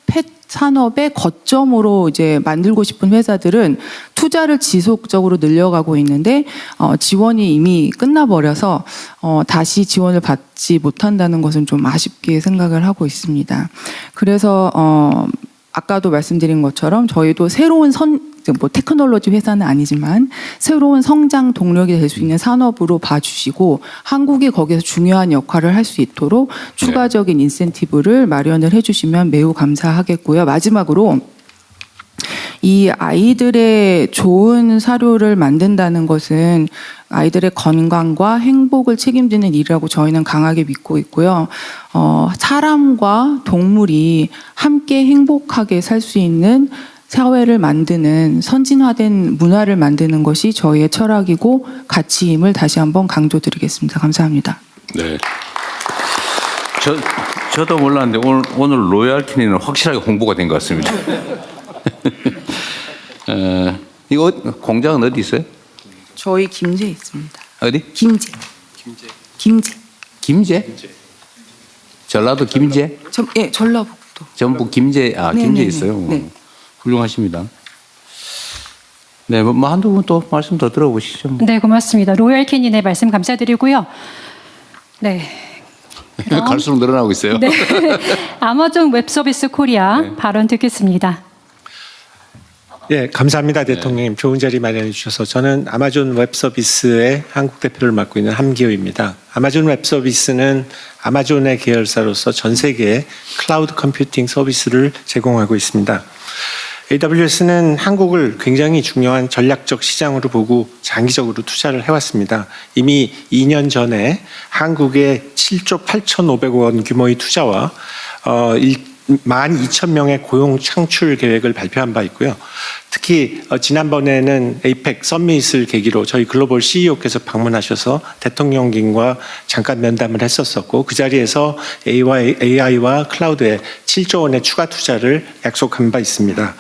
산업의 거점으로 이제 만들고 싶은 회사들은 투자를 지속적으로 늘려가고 있는데 지원이 이미 끝나버려서 다시 지원을 받지 못한다는 것은 좀 아쉽게 생각을 하고 있습니다. 그래서 아까도 말씀드린 것처럼 저희도 새로운 테크놀로지 회사는 아니지만 새로운 성장 동력이 될 수 있는 산업으로 봐주시고 한국이 거기서 중요한 역할을 할 수 있도록 추가적인 인센티브를 마련을 해주시면 매우 감사하겠고요. 마지막으로 이 아이들의 좋은 사료를 만든다는 것은 아이들의 건강과 행복을 책임지는 일이라고 저희는 강하게 믿고 있고요. 사람과 동물이 함께 행복하게 살 수 있는 사회를 만드는 선진화된 문화를 만드는 것이 저희의 철학이고 가치임을 다시 한번 강조드리겠습니다. 감사합니다. 네. 저도 몰랐는데 오늘 로얄 캐닌은 확실하게 홍보가 된 것 같습니다. 이거 공장은 어디 있어요? 저희 김제에 있습니다. 어디? 김제. 김제? 전라도 김제? 예, 전라북도. 전북 김제, 김제 네네네. 있어요. 네. 훌륭하십니다. 네, 뭐 한두 분 또 말씀 더 들어보시죠. 네, 고맙습니다. 로열 캐닌의 말씀 감사드리고요. 네. 갈수록 늘어나고 있어요. 네. 아마존 웹서비스 코리아 발언 듣겠습니다. 예, 감사합니다, 대통령님. 좋은 자리 마련해 주셔서. 저는 아마존 웹서비스의 한국 대표를 맡고 있는 함기호입니다. 아마존 웹서비스는 아마존의 계열사로서 전 세계에 클라우드 컴퓨팅 서비스를 제공하고 있습니다. AWS는 한국을 굉장히 중요한 전략적 시장으로 보고 장기적으로 투자를 해왔습니다. 이미 2년 전에 한국의 7조 8,500억 원 규모의 투자와 12,000명의 고용 창출 계획을 발표한 바 있고요. 특히 지난번에는 에이펙 서밋을 계기로 저희 글로벌 CEO께서 방문하셔서 대통령님과 잠깐 면담을 했었었고 그 자리에서 AI와 클라우드에 7조 원의 추가 투자를 약속한 바 있습니다.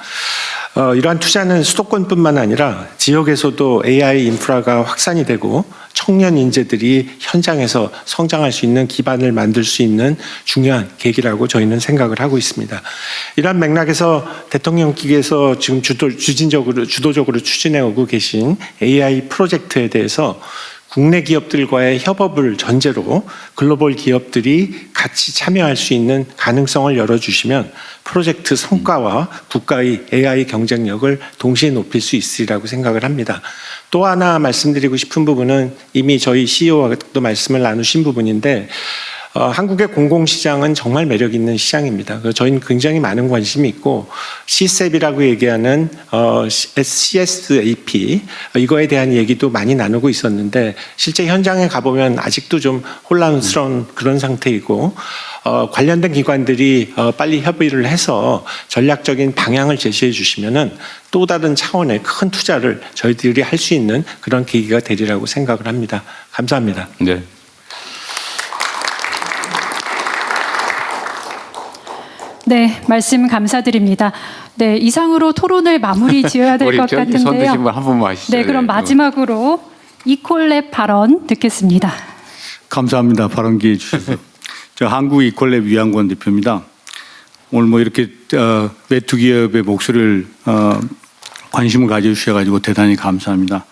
이러한 투자는 수도권뿐만 아니라 지역에서도 AI 인프라가 확산이 되고 청년 인재들이 현장에서 성장할 수 있는 기반을 만들 수 있는 중요한 계기라고 저희는 생각을 하고 있습니다. 이러한 맥락에서 대통령께서 지금 주도적으로 추진해오고 계신 AI 프로젝트에 대해서 국내 기업들과의 협업을 전제로 글로벌 기업들이 같이 참여할 수 있는 가능성을 열어주시면 프로젝트 성과와 국가의 AI 경쟁력을 동시에 높일 수 있으리라고 생각을 합니다. 또 하나 말씀드리고 싶은 부분은 이미 저희 CEO와도 말씀을 나누신 부분인데 한국의 공공시장은 정말 매력 있는 시장입니다. 저희는 굉장히 많은 관심이 있고 CSAP이라고 얘기하는 CSAP 이거에 대한 얘기도 많이 나누고 있었는데 실제 현장에 가보면 아직도 좀 혼란스러운 그런 상태이고 관련된 기관들이 빨리 협의를 해서 전략적인 방향을 제시해 주시면은 또 다른 차원의 큰 투자를 저희들이 할 수 있는 그런 계기가 되리라고 생각을 합니다. 감사합니다. 네. 네, 말씀 감사드립니다. 네, 이상으로 토론을 마무리 지어야 될 것 같은데요. 손 드신 분 한 분만 하시죠. 네, 그럼 마지막으로 이콜랩 발언 듣겠습니다. 감사합니다. 발언 기회 주셔서. 저 한국 이콜랩 위안권 대표입니다. 오늘 뭐 이렇게 외투 기업의 목소리를 관심을 가져주셔가지고 대단히 감사합니다.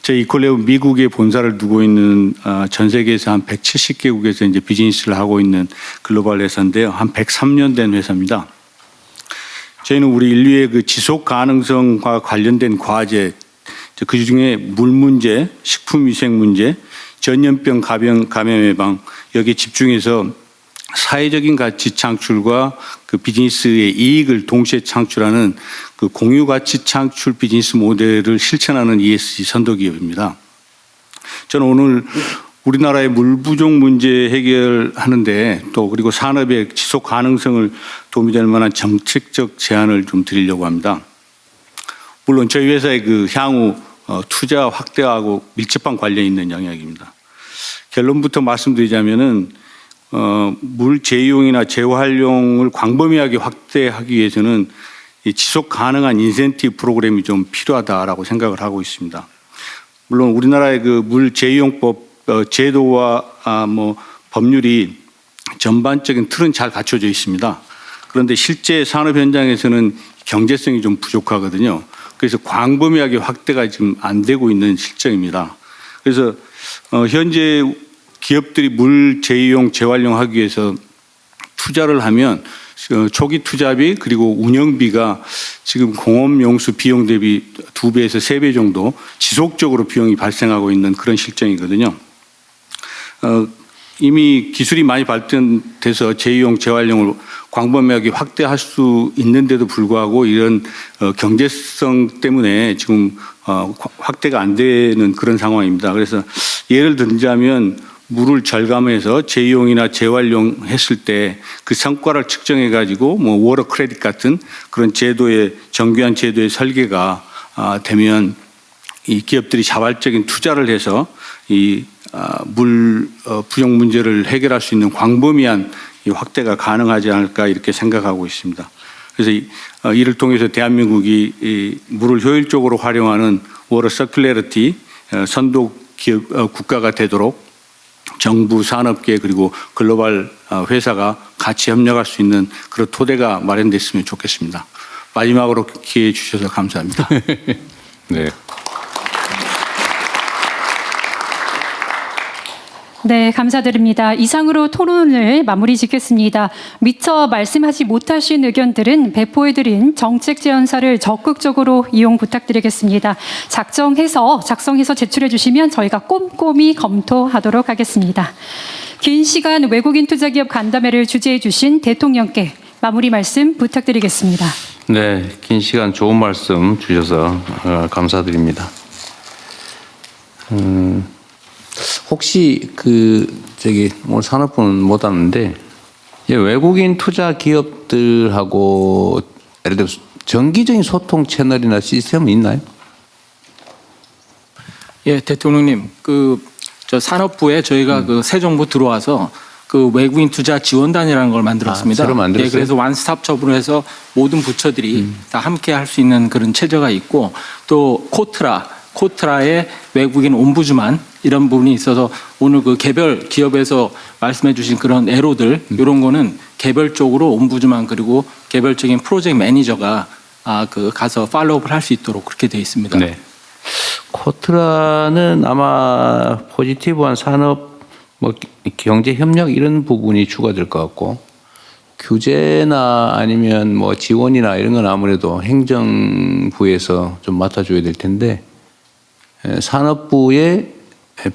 제 이콜랩은 미국에 본사를 두고 있는 전 세계에서 한 170개국에서 이제 비즈니스를 하고 있는 글로벌 회사인데요. 한 103년 된 회사입니다. 저희는 우리 인류의 그 지속 가능성과 관련된 과제, 그 중에 물 문제, 식품 위생 문제, 전염병 감염 예방 여기에 집중해서 사회적인 가치 창출과 그 비즈니스의 이익을 동시에 창출하는 그 공유 가치 창출 비즈니스 모델을 실천하는 ESG 선도 기업입니다. 저는 오늘 우리나라의 물 부족 문제 해결하는데 또 그리고 산업의 지속 가능성을 도움이 될 만한 정책적 제안을 좀 드리려고 합니다. 물론 저희 회사의 그 향후 투자 확대하고 밀접한 관련이 있는 영역입니다. 결론부터 말씀드리자면은 물 재이용이나 재활용을 광범위하게 확대하기 위해서는 이 지속 가능한 인센티브 프로그램이 좀 필요하다라고 생각을 하고 있습니다. 물론 우리나라의 그 물 재이용법 제도와 뭐 법률이 전반적인 틀은 잘 갖춰져 있습니다. 그런데 실제 산업 현장에서는 경제성이 좀 부족하거든요. 그래서 광범위하게 확대가 지금 안 되고 있는 실정입니다. 그래서 현재 기업들이 물 재이용, 재활용하기 위해서 투자를 하면 초기 투자비 그리고 운영비가 지금 공업용수 비용 대비 2배에서 3배 정도 지속적으로 비용이 발생하고 있는 그런 실정이거든요. 이미 기술이 많이 발전돼서 재이용, 재활용을 광범위하게 확대할 수 있는데도 불구하고 이런 경제성 때문에 지금 확대가 안 되는 그런 상황입니다. 그래서 예를 들자면 물을 절감해서 재이용이나 재활용했을 때 그 성과를 측정해 가지고 뭐 워터 크레딧 같은 그런 제도의 정교한 제도의 설계가 되면 이 기업들이 자발적인 투자를 해서 이 물 부족 문제를 해결할 수 있는 광범위한 이 확대가 가능하지 않을까 이렇게 생각하고 있습니다. 그래서 이를 통해서 대한민국이 이 물을 효율적으로 활용하는 워터 서큘레리티 선도 기업 국가가 되도록 정부, 산업계 그리고 글로벌 회사가 같이 협력할 수 있는 그런 토대가 마련됐으면 좋겠습니다. 마지막으로 기회 주셔서 감사합니다. 네. 네, 감사드립니다. 이상으로 토론을 마무리 짓겠습니다. 미처 말씀하지 못하신 의견들은 배포해드린 정책 제안서를 적극적으로 이용 부탁드리겠습니다. 작성해서 제출해 주시면 저희가 꼼꼼히 검토하도록 하겠습니다. 긴 시간 외국인 투자기업 간담회를 주재해 주신 대통령께 마무리 말씀 부탁드리겠습니다. 네, 긴 시간 좋은 말씀 주셔서 감사드립니다. 혹시 오늘 산업부는 못 왔는데 외국인 투자 기업들하고 예를 들어 정기적인 소통 채널이나 시스템은 있나요? 예, 대통령님, 저 산업부에 저희가 새 정부 들어와서 외국인 투자 지원단이라는 걸 만들었습니다. 새로 만들었어요? 예, 그래서 완스톱첩으로 해서 모든 부처들이 다 함께 할 수 있는 그런 체제가 있고 또 코트라의 외국인 옴부즈만 이런 부분이 있어서 오늘 개별 기업에서 말씀해 주신 그런 애로들 이런 거는 개별적으로 옴부즈만 그리고 개별적인 프로젝트 매니저가 가서 팔로우업을 할 수 있도록 그렇게 되어 있습니다. 네. 코트라는 아마 포지티브한 산업 경제 협력 이런 부분이 추가될 것 같고 규제나 아니면 지원이나 이런 건 아무래도 행정부에서 좀 맡아줘야 될 텐데 산업부에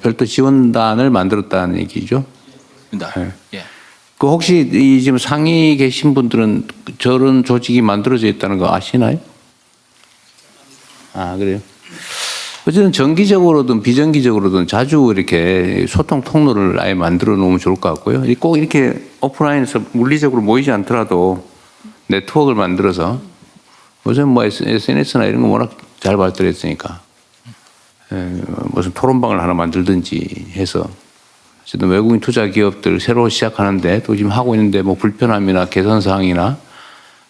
별도 지원단을 만들었다는 얘기죠. 네. 예. 혹시 지금 상위 계신 분들은 저런 조직이 만들어져 있다는 거 아시나요? 아, 그래요? 어쨌든 정기적으로든 비정기적으로든 자주 이렇게 소통 통로를 아예 만들어 놓으면 좋을 것 같고요. 꼭 이렇게 오프라인에서 물리적으로 모이지 않더라도 네트워크를 만들어서 요즘 SNS나 이런 거 워낙 잘 발달했으니까 무슨 토론방을 하나 만들든지 해서 어쨌든 외국인 투자 기업들 새로 시작하는데 또 지금 하고 있는데 불편함이나 개선 사항이나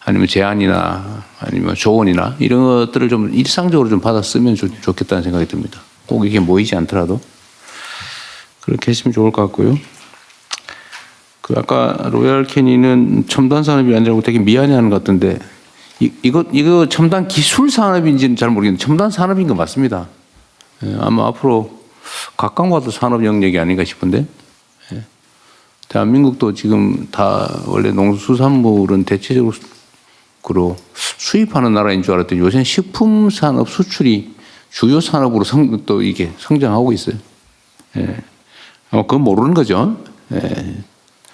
아니면 제안이나 아니면 조언이나 이런 것들을 좀 일상적으로 좀 받아 쓰면 좋겠다는 생각이 듭니다. 꼭 이게 모이지 않더라도 그렇게 했으면 좋을 것 같고요. 아까 로얄 캐니는 첨단 산업이 아니라고 되게 미안해하는 것 같은데 이거 첨단 기술 산업인지는 잘 모르겠는데 첨단 산업인 거 맞습니다. 아마 앞으로 각광받을 산업 영역이 아닌가 싶은데 대한민국도 지금 다 원래 농수산물은 대체적으로 수입하는 나라인 줄 알았더니 요새는 식품 산업 수출이 주요 산업으로 또 이게 성장하고 있어요. 그건 모르는 거죠.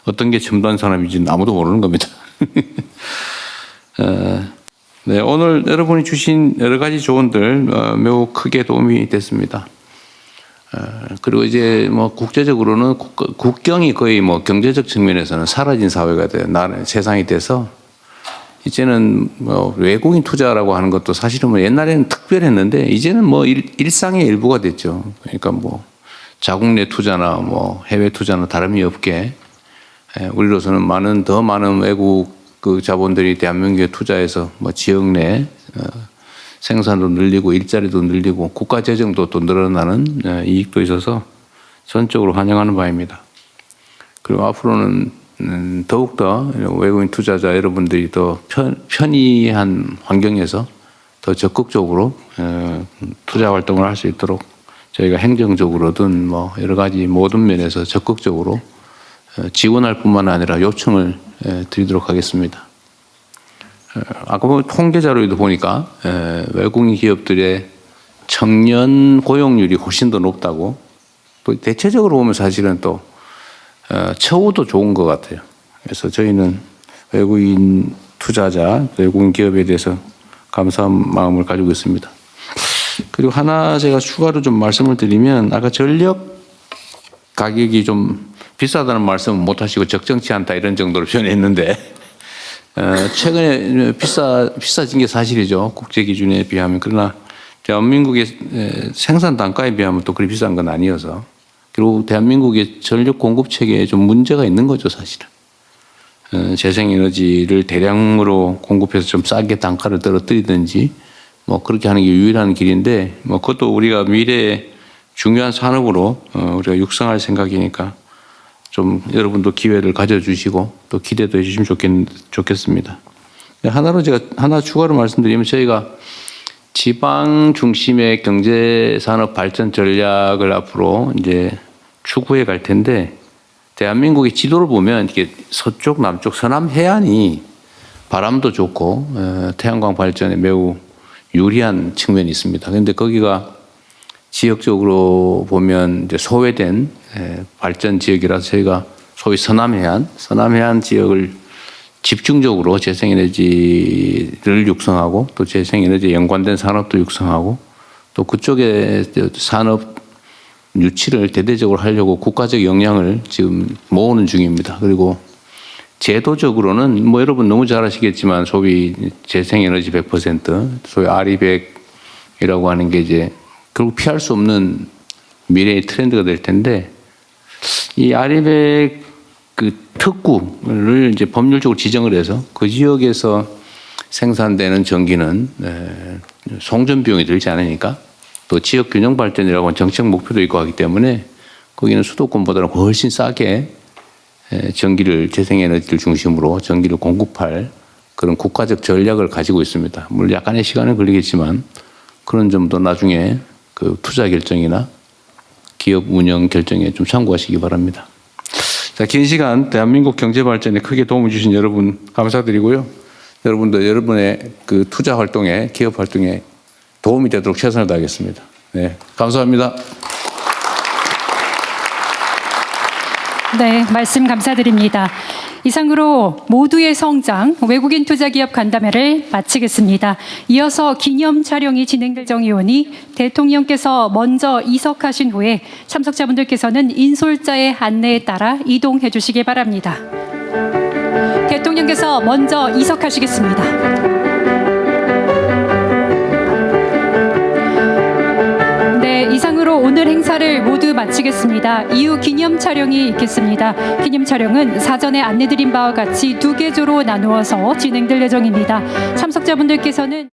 어떤 게 첨단 산업인지는 아무도 모르는 겁니다. 네, 오늘 여러분이 주신 여러 가지 조언들 매우 크게 도움이 됐습니다. 그리고 이제 국제적으로는 국경이 거의 경제적 측면에서는 사라진 사회가 돼요. 세상이 돼서 이제는 외국인 투자라고 하는 것도 사실은 옛날에는 특별했는데 이제는 일상의 일부가 됐죠. 그러니까 자국 내 투자나 해외 투자나 다름이 없게 우리로서는 더 많은 외국 자본들이 대한민국에 투자해서 지역 내 생산도 늘리고 일자리도 늘리고 국가 재정도 또 늘어나는 이익도 있어서 전적으로 환영하는 바입니다. 그리고 앞으로는 더욱더 외국인 투자자 여러분들이 더 편리한 환경에서 더 적극적으로 투자 활동을 할 수 있도록 저희가 행정적으로든 여러 가지 모든 면에서 적극적으로 지원할 뿐만 아니라 요청을 드리도록 하겠습니다. 아까 통계 자료에도 보니까 외국인 기업들의 청년 고용률이 훨씬 더 높다고 또 대체적으로 보면 사실은 또 처우도 좋은 것 같아요. 그래서 저희는 외국인 투자자, 외국인 기업에 대해서 감사한 마음을 가지고 있습니다. 그리고 하나 제가 추가로 좀 말씀을 드리면 아까 전력 가격이 좀 비싸다는 말씀은 못 하시고 적정치 않다 이런 정도로 표현했는데 최근에 비싸진 게 사실이죠. 국제 기준에 비하면. 그러나 대한민국의 생산 단가에 비하면 또 그리 비싼 건 아니어서 그리고 대한민국의 전력 공급 체계에 좀 문제가 있는 거죠, 사실은. 재생에너지를 대량으로 공급해서 좀 싸게 단가를 떨어뜨리든지 뭐 그렇게 하는 게 유일한 길인데 뭐 그것도 우리가 미래의 중요한 산업으로 우리가 육성할 생각이니까 좀 여러분도 기회를 가져주시고 또 기대도 해주시면 좋겠습니다. 하나로 제가 하나 추가로 말씀드리면 저희가 지방 중심의 경제 산업 발전 전략을 앞으로 이제 추구해 갈 텐데 대한민국의 지도를 보면 이게 서쪽, 남쪽, 서남 해안이 바람도 좋고 태양광 발전에 매우 유리한 측면이 있습니다. 그런데 거기가 지역적으로 보면 이제 소외된 발전 지역이라서 저희가 소위 서남해안 지역을 집중적으로 재생에너지를 육성하고 또 재생에너지에 연관된 산업도 육성하고 또 그쪽에 산업 유치를 대대적으로 하려고 국가적 역량을 지금 모으는 중입니다. 그리고 제도적으로는 뭐 여러분 너무 잘 아시겠지만 소위 재생에너지 100%, 소위 RE100이라고 하는 게 이제 결국 피할 수 없는 미래의 트렌드가 될 텐데 이 RE100 그 특구를 이제 법률적으로 지정을 해서 그 지역에서 생산되는 전기는 송전 비용이 들지 않으니까 또 지역 균형 발전이라고 하는 정책 목표도 있고 하기 때문에 거기는 수도권보다는 훨씬 싸게 전기를 재생에너지를 중심으로 전기를 공급할 그런 국가적 전략을 가지고 있습니다. 물론 약간의 시간은 걸리겠지만 그런 점도 나중에 그 투자 결정이나 기업 운영 결정에 좀 참고하시기 바랍니다. 자, 긴 시간 대한민국 경제 발전에 크게 도움을 주신 여러분 감사드리고요. 여러분도 여러분의 그 투자 활동에 기업 활동에 도움이 되도록 최선을 다하겠습니다. 네, 감사합니다. 네, 말씀 감사드립니다. 이상으로 모두의 성장 외국인 투자기업 간담회를 마치겠습니다. 이어서 기념 촬영이 진행될 정의원이 대통령께서 먼저 이석하신 후에 참석자분들께서는 인솔자의 안내에 따라 이동해 주시기 바랍니다. 대통령께서 먼저 이석하시겠습니다. 이상으로 오늘 행사를 모두 마치겠습니다. 이후 기념 촬영이 있겠습니다. 기념 촬영은 사전에 안내드린 바와 같이 2개 조로 나누어서 진행될 예정입니다. 참석자분들께서는